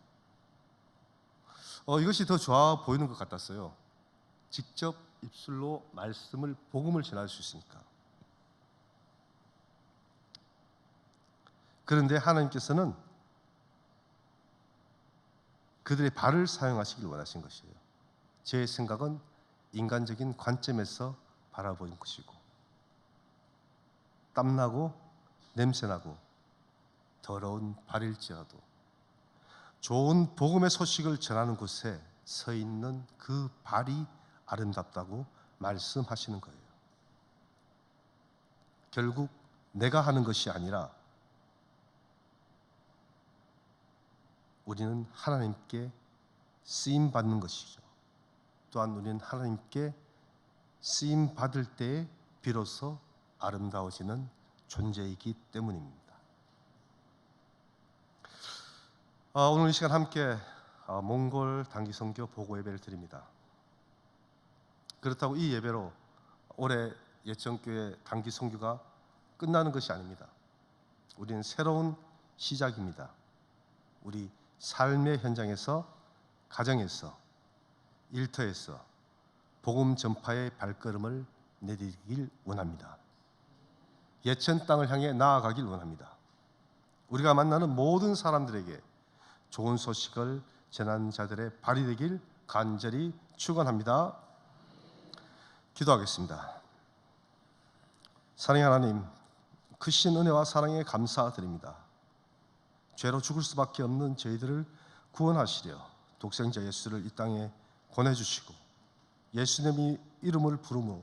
이것이 더 좋아 보이는 것 같았어요. 직접 입술로 말씀을 복음을 전할 수 있으니까. 그런데 하나님께서는 그들의 발을 사용하시길 원하신 것이에요. 제 생각은 인간적인 관점에서 바라보는 것이고, 땀나고 냄새나고 더러운 발일지라도 좋은 복음의 소식을 전하는 곳에 서 있는 그 발이 아름답다고 말씀하시는 거예요. 결국 내가 하는 것이 아니라 우리는 하나님께 쓰임 받는 것이죠. 또한 우리는 하나님께 쓰임 받을 때에 비로소 아름다워지는 존재이기 때문입니다. 오늘 이 시간 함께 몽골 단기 선교 보고 예배를 드립니다. 그렇다고 이 예배로 올해 예천교회 단기 선교가 끝나는 것이 아닙니다. 우리는 새로운 시작입니다. 우리 삶의 현장에서, 가정에서, 일터에서 복음 전파의 발걸음을 내디디길 원합니다. 예천 땅을 향해 나아가길 원합니다. 우리가 만나는 모든 사람들에게 좋은 소식을 전하는 자들의 발이 되길 간절히 축원합니다. 기도하겠습니다. 사랑의 하나님, 크신 은혜와 사랑에 감사드립니다. 죄로 죽을 수밖에 없는 저희들을 구원하시려 독생자 예수를 이 땅에 보내주시고 예수님의 이름을 부르며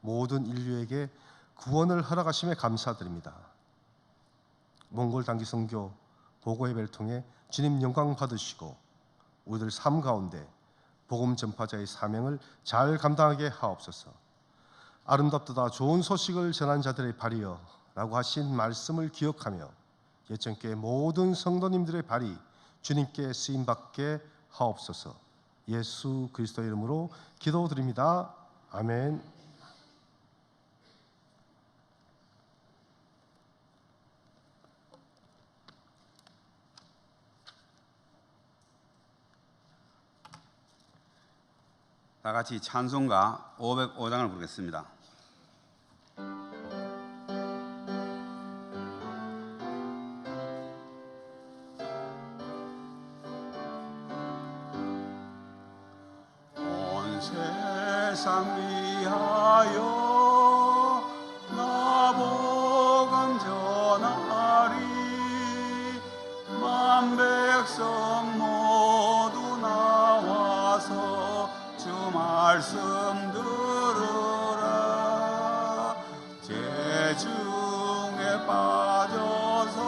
모든 인류에게 구원을 허락하심에 감사드립니다. 몽골 단기 선교 보고 예배를 통해 주님 영광 받으시고 우리들 삶 가운데 복음 전파자의 사명을 잘 감당하게 하옵소서. 아름답도다 좋은 소식을 전한 자들의 발이여 라고 하신 말씀을 기억하며 예천교회 모든 성도님들의 발이 주님께 쓰임받게 하옵소서. 예수 그리스도 이름으로 기도드립니다. 아멘. 다 같이 찬송가 505장을 부르겠습니다. 온 세상 위하여 나 복음 전하리 만 백성 모두 나와서 주 말씀 들으라. 죄 중에 빠져서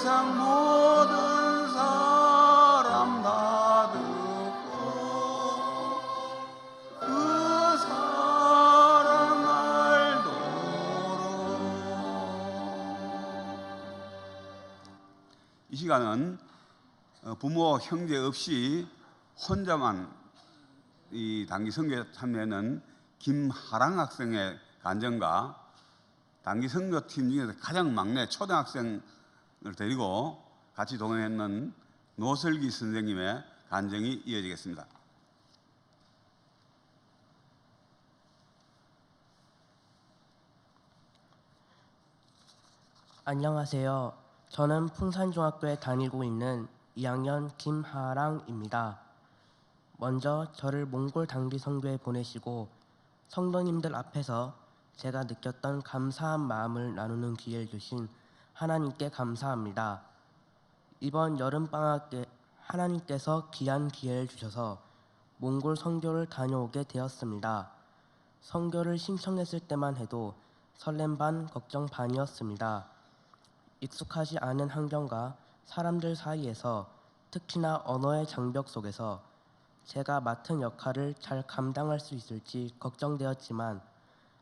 세상 모든 사람 다 듣고 그 사랑 알도록. 이 시간은 부모 형제 없이 혼자만 이 단기 선교에 참여하는 김하랑 학생의 간증과 단기 선교팀 중에서 가장 막내 초등학생을 데리고 같이 동행했는 노설기 선생님의 간증이 이어지겠습니다. 안녕하세요. 저는 풍산중학교에 다니고 있는 2학년 김하랑입니다. 먼저 저를 몽골 단기 선교에 보내시고 성도님들 앞에서 제가 느꼈던 감사한 마음을 나누는 기회를 주신 하나님께 감사합니다. 이번 여름방학에 하나님께서 귀한 기회를 주셔서 몽골 선교를 다녀오게 되었습니다. 선교를 신청했을 때만 해도 설렘 반 걱정 반이었습니다. 익숙하지 않은 환경과 사람들 사이에서 특히나 언어의 장벽 속에서 제가 맡은 역할을 잘 감당할 수 있을지 걱정되었지만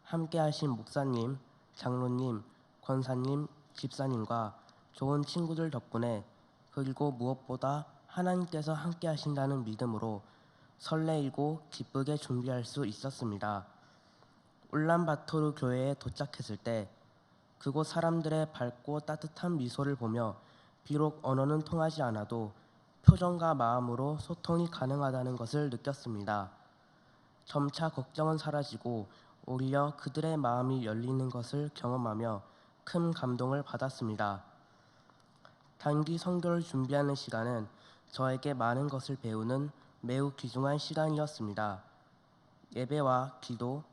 함께 하신 목사님, 장로님, 권사님, 집사님과 좋은 친구들 덕분에 그리고 무엇보다 하나님께서 함께 하신다는 믿음으로 설레이고 기쁘게 준비할 수 있었습니다. 울란바토르 교회에 도착했을 때 그곳 사람들의 밝고 따뜻한 미소를 보며 비록 언어는 통하지 않아도 표정과 마음으로 소통이 가능하다는 것을 느꼈습니다. 점차 걱정은 사라지고 오히려 그들의 마음이 열리는 것을 경험하며 큰 감동을 받았습니다. 단기 선교를 준비하는 시간은 저에게 많은 것을 배우는 매우 귀중한 시간이었습니다. 예배와 기도,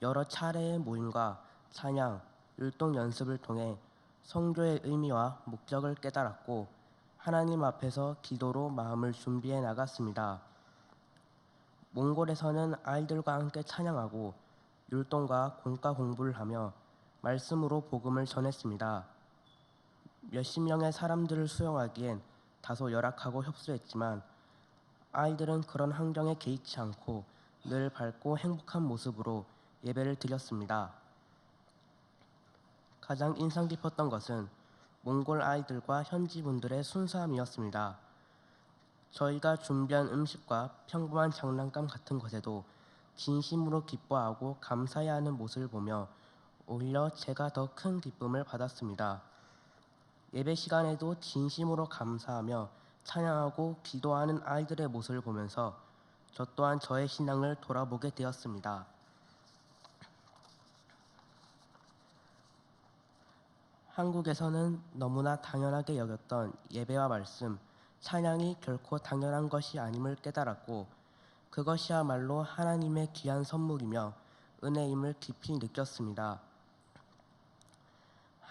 여러 차례의 모임과 찬양, 율동 연습을 통해 선교의 의미와 목적을 깨달았고 하나님 앞에서 기도로 마음을 준비해 나갔습니다. 몽골에서는 아이들과 함께 찬양하고 율동과 공과 공부를 하며 말씀으로 복음을 전했습니다. 몇십 명의 사람들을 수용하기엔 다소 열악하고 협소했지만 아이들은 그런 환경에 개의치 않고 늘 밝고 행복한 모습으로 예배를 드렸습니다. 가장 인상 깊었던 것은 몽골 아이들과 현지 분들의 순수함이었습니다. 저희가 준비한 음식과 평범한 장난감 같은 것에도 진심으로 기뻐하고 감사해하는 모습을 보며 오히려 제가 더 큰 기쁨을 받았습니다. 예배 시간에도 진심으로 감사하며 찬양하고 기도하는 아이들의 모습을 보면서 저 또한 저의 신앙을 돌아보게 되었습니다. 한국에서는 너무나 당연하게 여겼던 예배와 말씀, 찬양이 결코 당연한 것이 아님을 깨달았고 그것이야말로 하나님의 귀한 선물이며 은혜임을 깊이 느꼈습니다.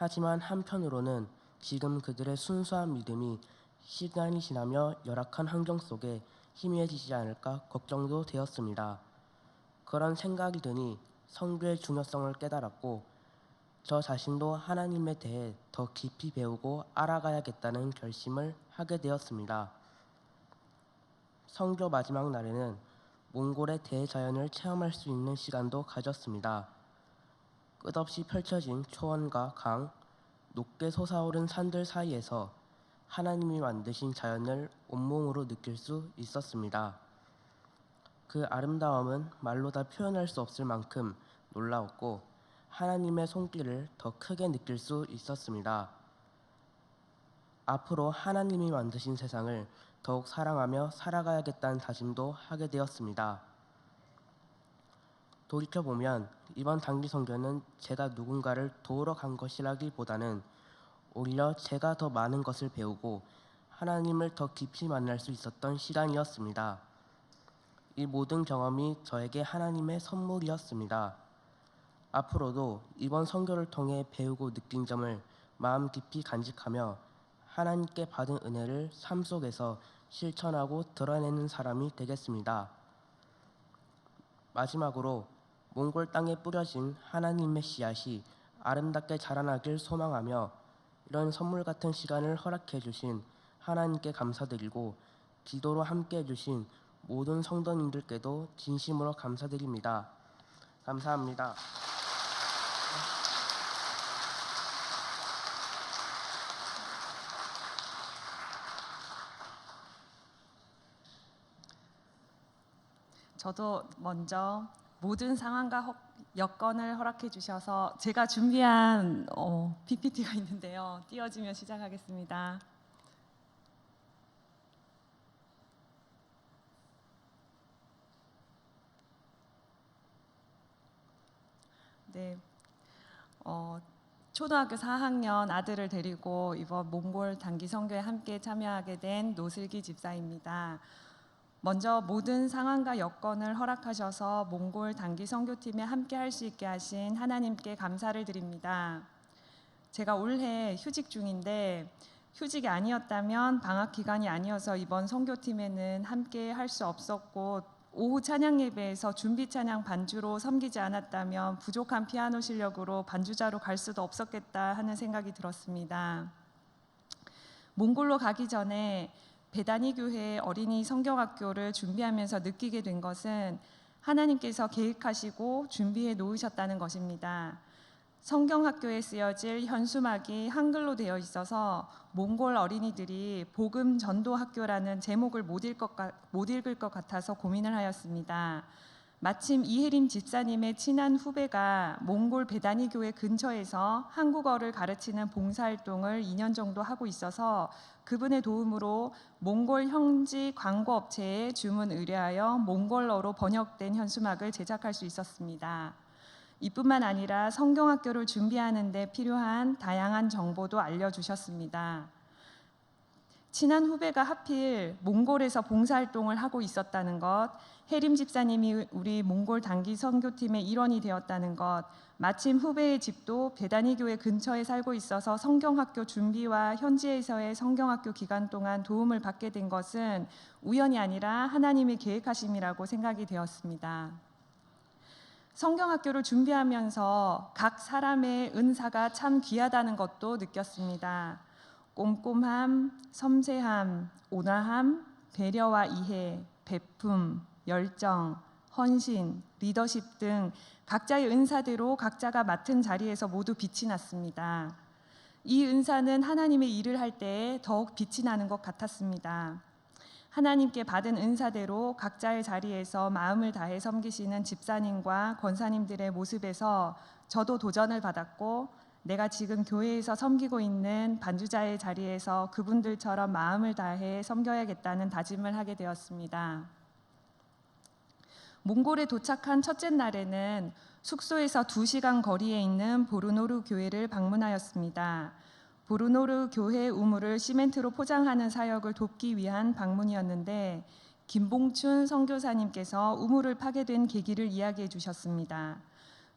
하지만 한편으로는 지금 그들의 순수한 믿음이 시간이 지나며 열악한 환경 속에 희미해지지 않을까 걱정도 되었습니다. 그런 생각이 드니 선교의 중요성을 깨달았고 저 자신도 하나님에 대해 더 깊이 배우고 알아가야겠다는 결심을 하게 되었습니다. 선교 마지막 날에는 몽골의 대자연을 체험할 수 있는 시간도 가졌습니다. 끝없이 펼쳐진 초원과 강, 높게 솟아오른 산들 사이에서 하나님이 만드신 자연을 온몸으로 느낄 수 있었습니다. 그 아름다움은 말로 다 표현할 수 없을 만큼 놀라웠고 하나님의 손길을 더 크게 느낄 수 있었습니다. 앞으로 하나님이 만드신 세상을 더욱 사랑하며 살아가야겠다는 다짐도 하게 되었습니다. 돌이켜보면 이번 단기 선교는 제가 누군가를 도우러 간 것이라기보다는 오히려 제가 더 많은 것을 배우고 하나님을 더 깊이 만날 수 있었던 시간이었습니다. 이 모든 경험이 저에게 하나님의 선물이었습니다. 앞으로도 이번 선교를 통해 배우고 느낀 점을 마음 깊이 간직하며 하나님께 받은 은혜를 삶 속에서 실천하고 드러내는 사람이 되겠습니다. 마지막으로 몽골 땅에 뿌려진 하나님의 씨앗이 아름답게 자라나길 소망하며 이런 선물 같은 시간을 허락해 주신 하나님께 감사드리고 기도로 함께 해주신 모든 성도님들께도 진심으로 감사드립니다. 감사합니다. 저도 먼저 모든 상황과 여건을 허락해 주셔서 제가 준비한 PPT가 있는데요. 띄워주면 시작하겠습니다. 네, 초등학교 4학년 아들을 데리고 이번 몽골 단기 선교에 함께 참여하게 된 노슬기 집사입니다. 먼저 모든 상황과 여건을 허락하셔서 몽골 단기 선교팀에 함께 할 수 있게 하신 하나님께 감사를 드립니다. 제가 올해 휴직 중인데 휴직이 아니었다면 방학 기간이 아니어서 이번 선교팀에는 함께 할 수 없었고 오후 찬양 예배에서 준비 찬양 반주로 섬기지 않았다면 부족한 피아노 실력으로 반주자로 갈 수도 없었겠다 하는 생각이 들었습니다. 몽골로 가기 전에 베다니 교회 어린이 성경학교를 준비하면서 느끼게 된 것은 하나님께서 계획하시고 준비해 놓으셨다는 것입니다. 성경학교에 쓰여질 현수막이 한글로 되어 있어서 몽골 어린이들이 복음 전도학교라는 제목을 못 읽을 것 같아서 고민을 하였습니다. 마침 이혜림 집사님의 친한 후배가 몽골 베다니 교회 근처에서 한국어를 가르치는 봉사활동을 2년 정도 하고 있어서 그분의 도움으로 몽골 현지 광고업체에 주문 의뢰하여 몽골어로 번역된 현수막을 제작할 수 있었습니다. 이뿐만 아니라 성경학교를 준비하는 데 필요한 다양한 정보도 알려주셨습니다. 친한 후배가 하필 몽골에서 봉사활동을 하고 있었다는 것, 혜림 집사님이 우리 몽골 단기 선교팀의 일원이 되었다는 것, 마침 후배의 집도 베다니 교회 근처에 살고 있어서 성경학교 준비와 현지에서의 성경학교 기간 동안 도움을 받게 된 것은 우연이 아니라 하나님의 계획하심이라고 생각이 되었습니다. 성경학교를 준비하면서 각 사람의 은사가 참 귀하다는 것도 느꼈습니다. 꼼꼼함, 섬세함, 온화함, 배려와 이해, 베품, 열정, 헌신, 리더십 등 각자의 은사대로 각자가 맡은 자리에서 모두 빛이 났습니다. 이 은사는 하나님의 일을 할 때 더욱 빛이 나는 것 같았습니다. 하나님께 받은 은사대로 각자의 자리에서 마음을 다해 섬기시는 집사님과 권사님들의 모습에서 저도 도전을 받았고 내가 지금 교회에서 섬기고 있는 반주자의 자리에서 그분들처럼 마음을 다해 섬겨야겠다는 다짐을 하게 되었습니다. 몽골에 도착한 첫째 날에는 숙소에서 2시간 거리에 있는 보르노르 교회를 방문하였습니다. 보르노르 교회 우물을 시멘트로 포장하는 사역을 돕기 위한 방문이었는데 김봉춘 선교사님께서 우물을 파게 된 계기를 이야기해 주셨습니다.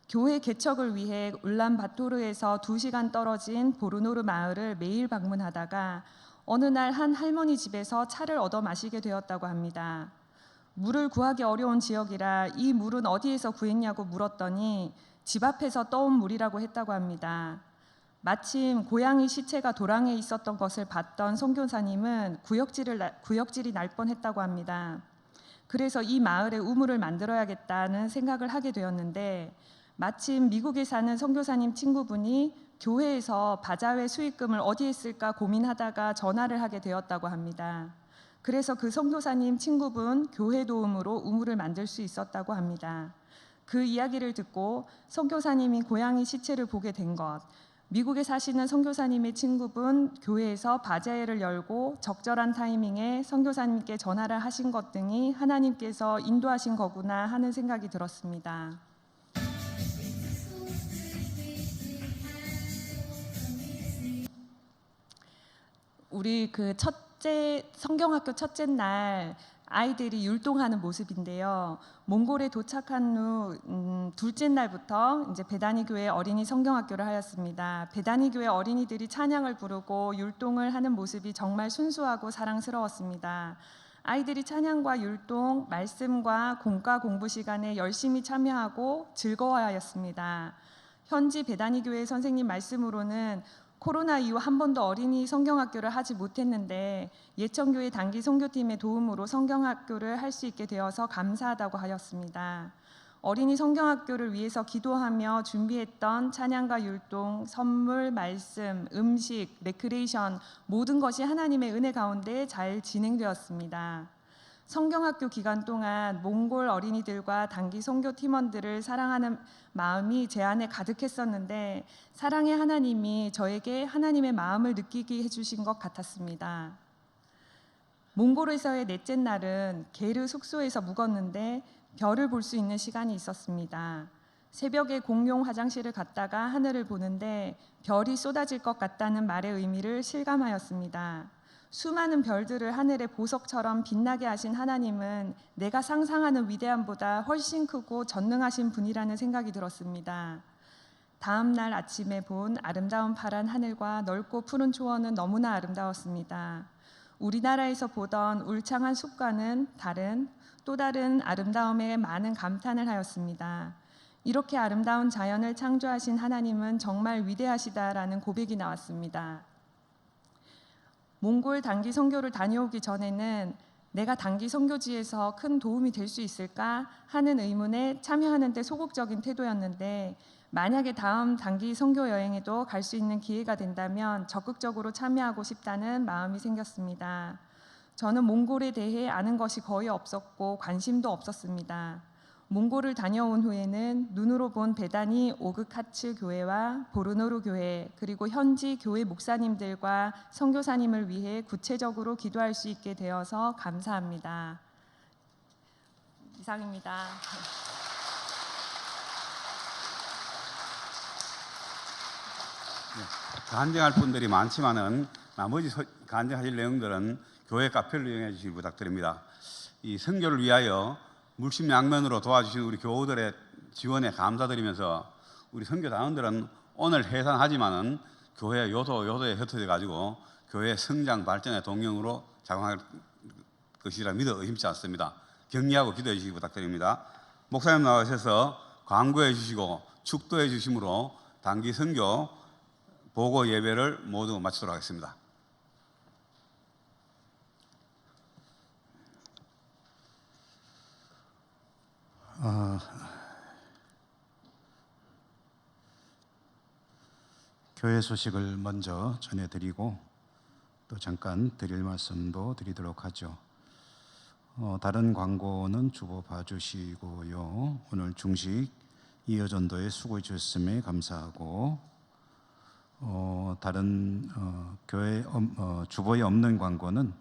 교회 개척을 위해 울란바토르에서 2시간 떨어진 보르노르 마을을 매일 방문하다가 어느 날 한 할머니 집에서 차를 얻어 마시게 되었다고 합니다. 물을 구하기 어려운 지역이라 이 물은 어디에서 구했냐고 물었더니 집 앞에서 떠온 물이라고 했다고 합니다. 마침 고양이 시체가 도랑에 있었던 것을 봤던 선교사님은 구역질이 날 뻔했다고 합니다. 그래서 이 마을에 우물을 만들어야겠다는 생각을 하게 되었는데 마침 미국에 사는 선교사님 친구분이 교회에서 바자회 수익금을 어디에 쓸까 고민하다가 전화를 하게 되었다고 합니다. 그래서 그 선교사님 친구분 교회 도움으로 우물을 만들 수 있었다고 합니다. 그 이야기를 듣고 선교사님이 고양이 시체를 보게 된 것, 미국에 사시는 선교사님의 친구분 교회에서 바자회를 열고 적절한 타이밍에 선교사님께 전화를 하신 것 등이 하나님께서 인도하신 거구나 하는 생각이 들었습니다. 우리 그 성경학교 첫째 날 아이들이 율동하는 모습인데요. 몽골에 도착한 후 둘째 날부터 이제 베다니 교회 어린이 성경학교를 하였습니다. 베다니 교회 어린이들이 찬양을 부르고 율동을 하는 모습이 정말 순수하고 사랑스러웠습니다. 아이들이 찬양과 율동, 말씀과 공과 공부 시간에 열심히 참여하고 즐거워하였습니다. 현지 베다니 교회 선생님 말씀으로는 코로나 이후 한 번도 어린이 성경학교를 하지 못했는데 예천교회 단기 선교팀의 도움으로 성경학교를 할 수 있게 되어서 감사하다고 하였습니다. 어린이 성경학교를 위해서 기도하며 준비했던 찬양과 율동, 선물, 말씀, 음식, 레크레이션 모든 것이 하나님의 은혜 가운데 잘 진행되었습니다. 성경학교 기간 동안 몽골 어린이들과 단기 선교 팀원들을 사랑하는 마음이 제 안에 가득했었는데 사랑의 하나님이 저에게 하나님의 마음을 느끼게 해주신 것 같았습니다. 몽골에서의 넷째 날은 게르 숙소에서 묵었는데 별을 볼 수 있는 시간이 있었습니다. 새벽에 공용 화장실을 갔다가 하늘을 보는데 별이 쏟아질 것 같다는 말의 의미를 실감하였습니다. 수많은 별들을 하늘의 보석처럼 빛나게 하신 하나님은 내가 상상하는 위대함보다 훨씬 크고 전능하신 분이라는 생각이 들었습니다. 다음 날 아침에 본 아름다운 파란 하늘과 넓고 푸른 초원은 너무나 아름다웠습니다. 우리나라에서 보던 울창한 숲과는 또 다른 아름다움에 많은 감탄을 하였습니다. 이렇게 아름다운 자연을 창조하신 하나님은 정말 위대하시다라는 고백이 나왔습니다. 몽골 단기 선교를 다녀오기 전에는 내가 단기 선교지에서 큰 도움이 될 수 있을까 하는 의문에 참여하는 데 소극적인 태도였는데 만약에 다음 단기 선교 여행에도 갈 수 있는 기회가 된다면 적극적으로 참여하고 싶다는 마음이 생겼습니다. 저는 몽골에 대해 아는 것이 거의 없었고 관심도 없었습니다. 몽골을 다녀온 후에는 눈으로 본 베다니 오그카츠 교회와 보르노르 교회 그리고 현지 교회 목사님들과 선교사님을 위해 구체적으로 기도할 수 있게 되어서 감사합니다. 이상입니다. 간증할 분들이 많지만은 나머지 간증하실 내용들은 교회 카페를 이용해 주시기 부탁드립니다. 이 선교를 위하여 물심양면으로 도와주신 우리 교우들의 지원에 감사드리면서 우리 선교단원들은 오늘 해산하지만은 교회 요소에 흩어져 가지고 교회 성장 발전의 동력으로 작용할 것이라 믿어 의심치 않습니다. 격려하고 기도해 주시기 부탁드립니다. 목사님 나오셔서 광고해 주시고 축도해 주심으로 단기 선교 보고 예배를 모두 마치도록 하겠습니다. 교회 소식을 먼저 전해드리고 또 잠깐 드릴 말씀도 드리도록 하죠. 다른 광고는 주보 봐주시고요. 오늘 중식 이어전도에 수고해 주셨음에 감사하고 다른 교회 주보에 없는 광고는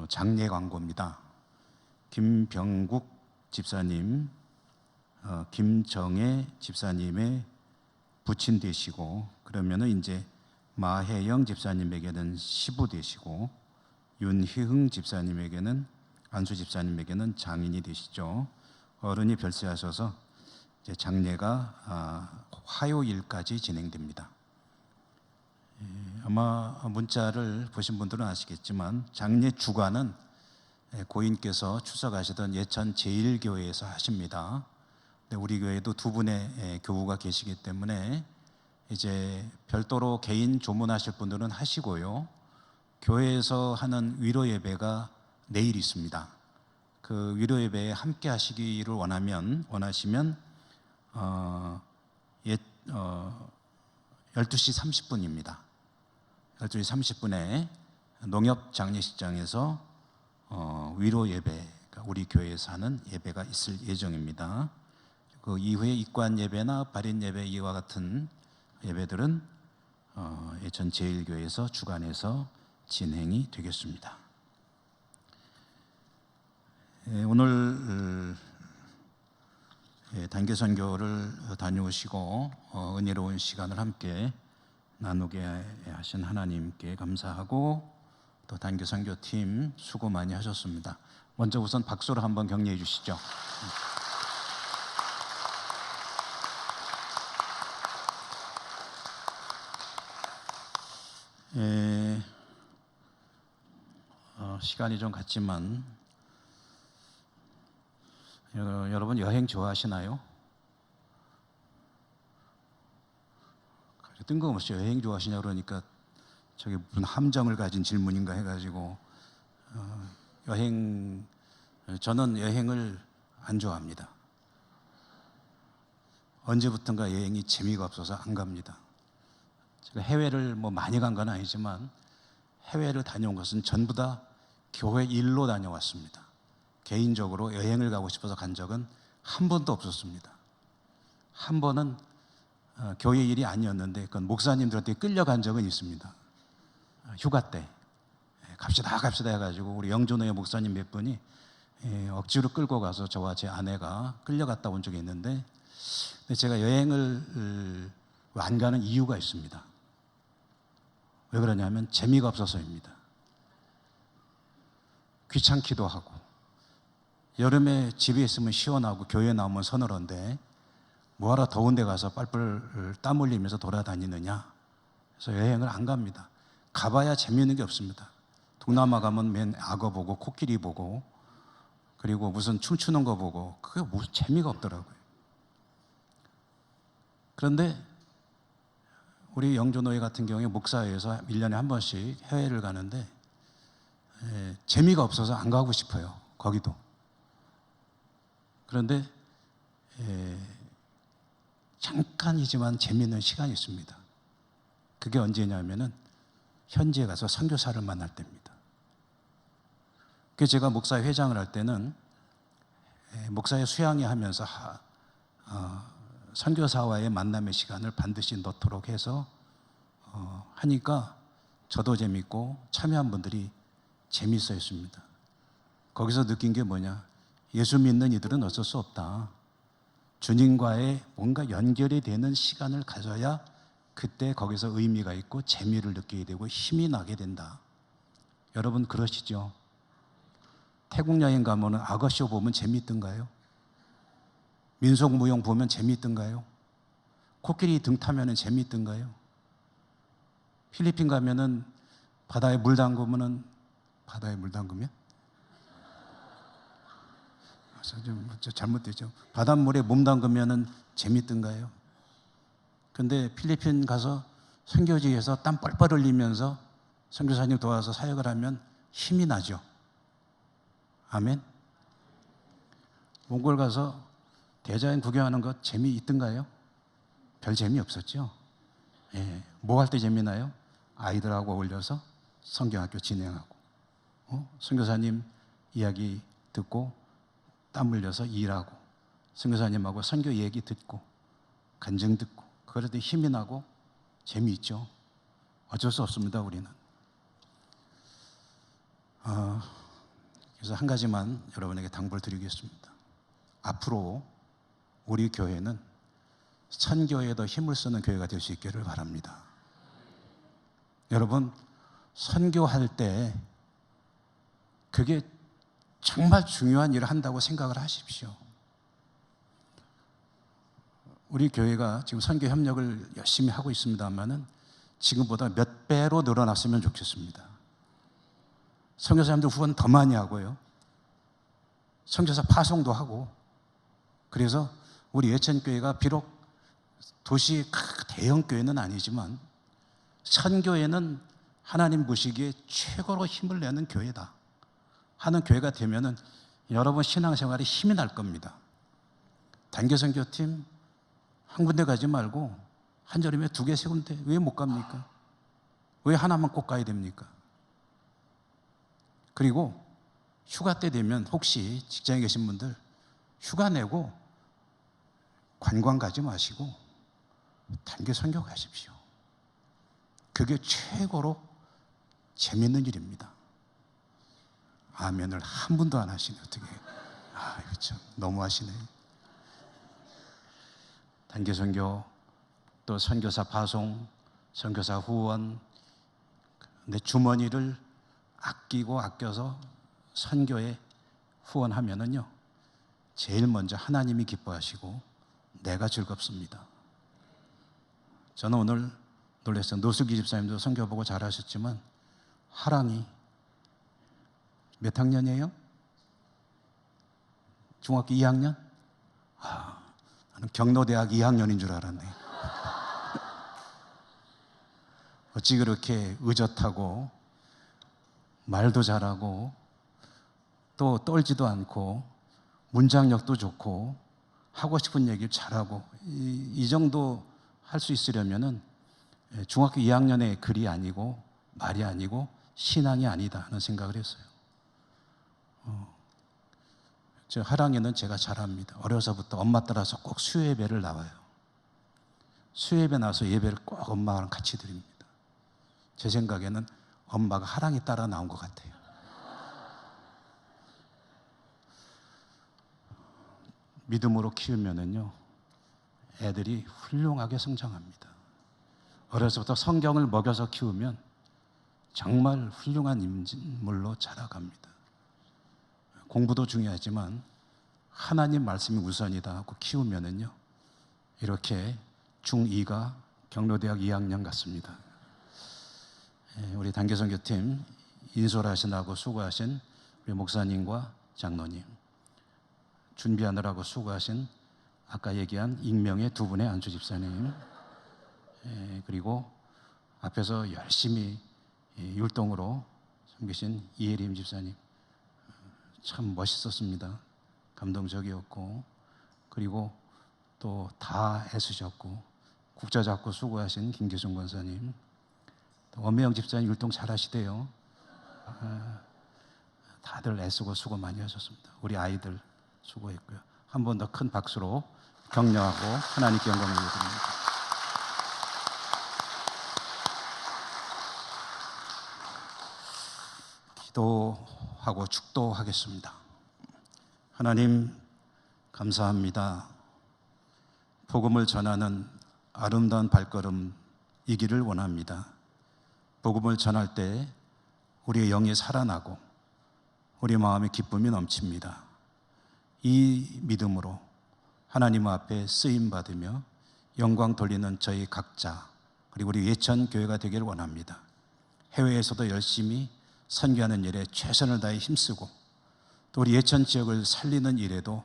장례 광고입니다. 김병국 집사님, 김정혜 집사님의 부친 되시고 그러면은 이제 마혜영 집사님에게는 시부 되시고 윤희흥 집사님에게는 안수 집사님에게는 장인이 되시죠. 어른이 별세하셔서 이제 장례가 화요일까지 진행됩니다. 아마 문자를 보신 분들은 아시겠지만 장례 주관은 고인께서 추석하시던 예천 제1교회에서 하십니다. 우리 교회도 두 분의 교우가 계시기 때문에 이제 별도로 개인 조문하실 분들은 하시고요. 교회에서 하는 위로 예배가 내일 있습니다. 그 위로 예배에 함께 하시기를 원하시면 12시 30분입니다. 12시 30분에 농협 장례식장에서 위로 예배, 우리 교회에서 하는 예배가 있을 예정입니다. 그 이후에 입관 예배나 발인 예배 이와 같은 예배들은 예천 제1교회에서 주관해서 진행이 되겠습니다. 오늘 단기 선교를 다녀오시고 은혜로운 시간을 함께 나누게 하신 하나님께 감사하고 또 단기 선교팀 수고 많이 하셨습니다. 먼저 우선 박수로 한번 격려해 주시죠. 시간이 좀 갔지만 여러분 여행 좋아하시나요? 뜬금없이 여행 좋아하시냐 그러니까 저게 무슨 함정을 가진 질문인가 해가지고 저는 여행을 안 좋아합니다. 언제부턴가 여행이 재미가 없어서 안 갑니다. 제가 해외를 뭐 많이 간 건 아니지만 해외를 다녀온 것은 전부 다 교회 일로 다녀왔습니다. 개인적으로 여행을 가고 싶어서 간 적은 한 번도 없었습니다. 한 번은 교회 일이 아니었는데 그건 목사님들한테 끌려간 적은 있습니다. 휴가 때 갑시다 해가지고 우리 영존호의 목사님 몇 분이 억지로 끌고 가서 저와 제 아내가 끌려갔다 온 적이 있는데 제가 여행을 안 가는 이유가 있습니다. 왜 그러냐면 재미가 없어서입니다. 귀찮기도 하고 여름에 집에 있으면 시원하고 교회 나오면 서늘한데 뭐하러 더운 데 가서 뻘뻘 땀 흘리면서 돌아다니느냐. 그래서 여행을 안 갑니다. 가봐야 재미있는 게 없습니다. 동남아 가면 맨 악어 보고 코끼리 보고 그리고 무슨 춤추는 거 보고 그게 무슨 재미가 없더라고요. 그런데 우리 영존호회 같은 경우에 목사회에서 1년에 한 번씩 해외를 가는데 재미가 없어서 안 가고 싶어요. 거기도. 그런데 잠깐이지만 재미있는 시간이 있습니다. 그게 언제냐면은 현지에 가서 선교사를 만날 때입니다. 그래서 제가 목사회 회장을 할 때는 목사회 수양회 하면서 선교사와의 만남의 시간을 반드시 넣도록 해서 하니까 저도 재밌고 참여한 분들이 재밌어 했습니다. 거기서 느낀 게 뭐냐? 예수 믿는 이들은 어쩔 수 없다. 주님과의 뭔가 연결이 되는 시간을 가져야 그때 거기서 의미가 있고 재미를 느끼게 되고 힘이 나게 된다. 여러분 그러시죠? 태국 여행 가면 악어쇼 보면 재미있던가요? 민속무용 보면 재미있던가요? 코끼리 등 타면 재미있던가요? 필리핀 가면은 바다에 물 담그면 저 잘못됐죠. 바닷물에 몸 담그면 재미있던가요? 근데 필리핀 가서 선교지에서 땀 뻘뻘 흘리면서 선교사님 도와서 사역을 하면 힘이 나죠. 아멘. 몽골 가서 대자연 구경하는 것 재미있던가요? 별 재미없었죠. 뭐 할 때 재미나요? 아이들하고 어울려서 성경학교 진행하고 선교사님 이야기 듣고 땀 흘려서 일하고 선교사님하고 선교 얘기 듣고 간증 듣고 그럴 때 힘이 나고 재미있죠. 어쩔 수 없습니다. 우리는. 그래서 한 가지만 여러분에게 당부를 드리겠습니다. 앞으로 우리 교회는 선교에 더 힘을 쓰는 교회가 될 수 있기를 바랍니다. 여러분 선교할 때 그게 정말 중요한 일을 한다고 생각을 하십시오. 우리 교회가 지금 선교 협력을 열심히 하고 있습니다만은 지금보다 몇 배로 늘어났으면 좋겠습니다. 선교사님들 후원 더 많이 하고요. 선교사 파송도 하고. 그래서 우리 예천교회가 비록 도시 대형 교회는 아니지만 선교회는 하나님 보시기에 최고로 힘을 내는 교회다 하는 교회가 되면은 여러분 신앙생활에 힘이 날 겁니다. 단계선교팀 한 군데 가지 말고 한 절임에 2개, 3군데 왜 못 갑니까? 왜 하나만 꼭 가야 됩니까? 그리고 휴가 때 되면 혹시 직장에 계신 분들 휴가 내고 관광 가지 마시고 단계 선교 가십시오. 그게 최고로 재밌는 일입니다. 아멘을 한 분도 안 하시네. 어떻게? 이거 참 너무하시네. 단계 선교, 또 선교사 파송, 선교사 후원, 내 주머니를 아끼고 아껴서 선교에 후원하면은요, 제일 먼저 하나님이 기뻐하시고 내가 즐겁습니다. 저는 오늘 놀랐어요. 노슬기 집사님도 선교 보고 잘하셨지만 하랑이 몇 학년이에요? 중학교 2학년? 나는 경로대학 2학년인 줄 알았네. 어찌 그렇게 의젓하고 말도 잘하고 또 떨지도 않고 문장력도 좋고 하고 싶은 얘기를 잘하고 이 정도 할 수 있으려면은 중학교 2학년의 글이 아니고 말이 아니고 신앙이 아니다 하는 생각을 했어요. 저 하랑이는 제가 잘합니다. 어려서부터 엄마 따라서 꼭 수요예배를 나와요. 수요예배 나와서 예배를 꼭 엄마랑 같이 드립니다. 제 생각에는 엄마가 하랑이 따라 나온 것 같아요. 믿음으로 키우면은요, 애들이 훌륭하게 성장합니다. 어려서부터 성경을 먹여서 키우면 정말 훌륭한 인물로 자라갑니다. 공부도 중요하지만 하나님 말씀이 우선이다 하고 키우면은요, 이렇게 중2가 경로대학 2학년 같습니다. 우리 단계선교팀 인솔하시느라고 수고하신 우리 목사님과 장로님, 준비하느라고 수고하신 아까 얘기한 익명의 두 분의 안주 집사님, 그리고 앞에서 열심히 율동으로 섬기신 이혜림 집사님, 참 멋있었습니다. 감동적이었고, 그리고 또 다 애쓰셨고 국자 잡고 수고하신 김기순 권사님, 또 엄혜영 집사님 율동 잘하시대요. 다들 애쓰고 수고 많이 하셨습니다. 우리 아이들 수고했고요. 한 번 더 큰 박수로 격려하고 하나님께 영광을 드립니다. 기도하고 축도하겠습니다. 하나님 감사합니다. 복음을 전하는 아름다운 발걸음이기를 원합니다. 복음을 전할 때 우리의 영이 살아나고 우리 마음의 기쁨이 넘칩니다. 이 믿음으로 하나님 앞에 쓰임받으며 영광 돌리는 저희 각자, 그리고 우리 예천교회가 되기를 원합니다. 해외에서도 열심히 선교하는 일에 최선을 다해 힘쓰고 또 우리 예천 지역을 살리는 일에도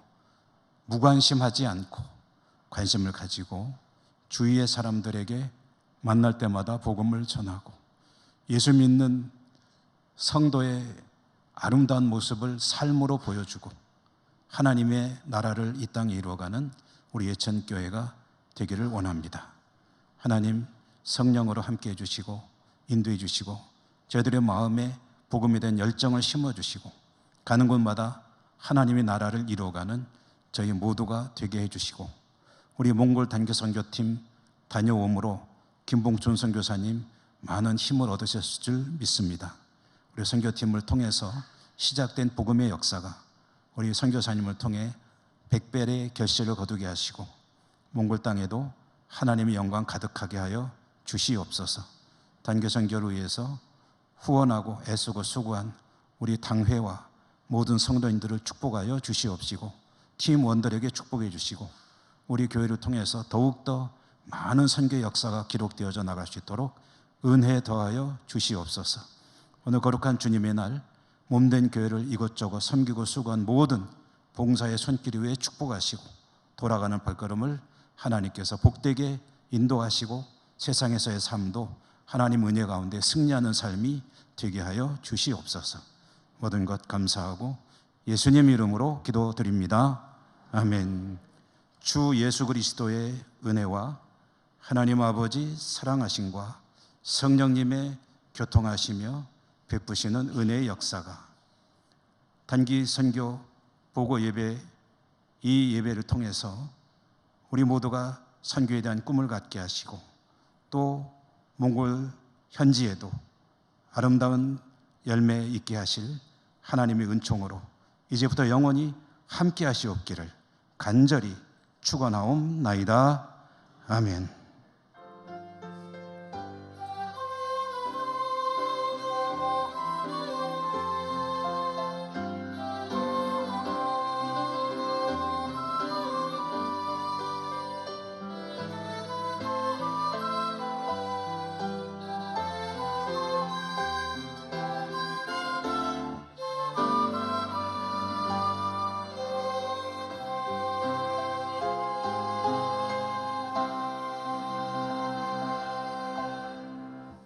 무관심하지 않고 관심을 가지고 주위의 사람들에게 만날 때마다 복음을 전하고 예수 믿는 성도의 아름다운 모습을 삶으로 보여주고 하나님의 나라를 이 땅에 이루어가는 우리 예천교회가 되기를 원합니다. 하나님 성령으로 함께 해주시고 인도해 주시고 저희들의 마음에 복음에 대한 열정을 심어주시고 가는 곳마다 하나님의 나라를 이루어가는 저희 모두가 되게 해주시고 우리 몽골 단교선교팀 다녀옴으로 김봉준 선교사님 많은 힘을 얻으셨을 줄 믿습니다. 우리 선교팀을 통해서 시작된 복음의 역사가 우리 선교사님을 통해 백배의 결실을 거두게 하시고 몽골 땅에도 하나님의 영광 가득하게 하여 주시옵소서. 단교선교를 위해서 후원하고 애쓰고 수고한 우리 당회와 모든 성도인들을 축복하여 주시옵시고 팀원들에게 축복해 주시고 우리 교회를 통해서 더욱더 많은 선교 역사가 기록되어져 나갈 수 있도록 은혜 더하여 주시옵소서. 오늘 거룩한 주님의 날 몸된 교회를 이것저것 섬기고 수고한 모든 봉사의 손길 위에 축복하시고 돌아가는 발걸음을 하나님께서 복되게 인도하시고 세상에서의 삶도 하나님 은혜 가운데 승리하는 삶이 되게 하여 주시옵소서. 모든 것 감사하고 예수님 이름으로 기도드립니다. 아멘. 주 예수 그리스도의 은혜와 하나님 아버지 사랑하심과 성령님의 교통하시며 베푸시는 은혜의 역사가 단기 선교 보고 예배, 이 예배를 통해서 우리 모두가 선교에 대한 꿈을 갖게 하시고 또 몽골 현지에도 아름다운 열매 있게 하실 하나님의 은총으로 이제부터 영원히 함께 하시옵기를 간절히 축원하옵나이다. 아멘.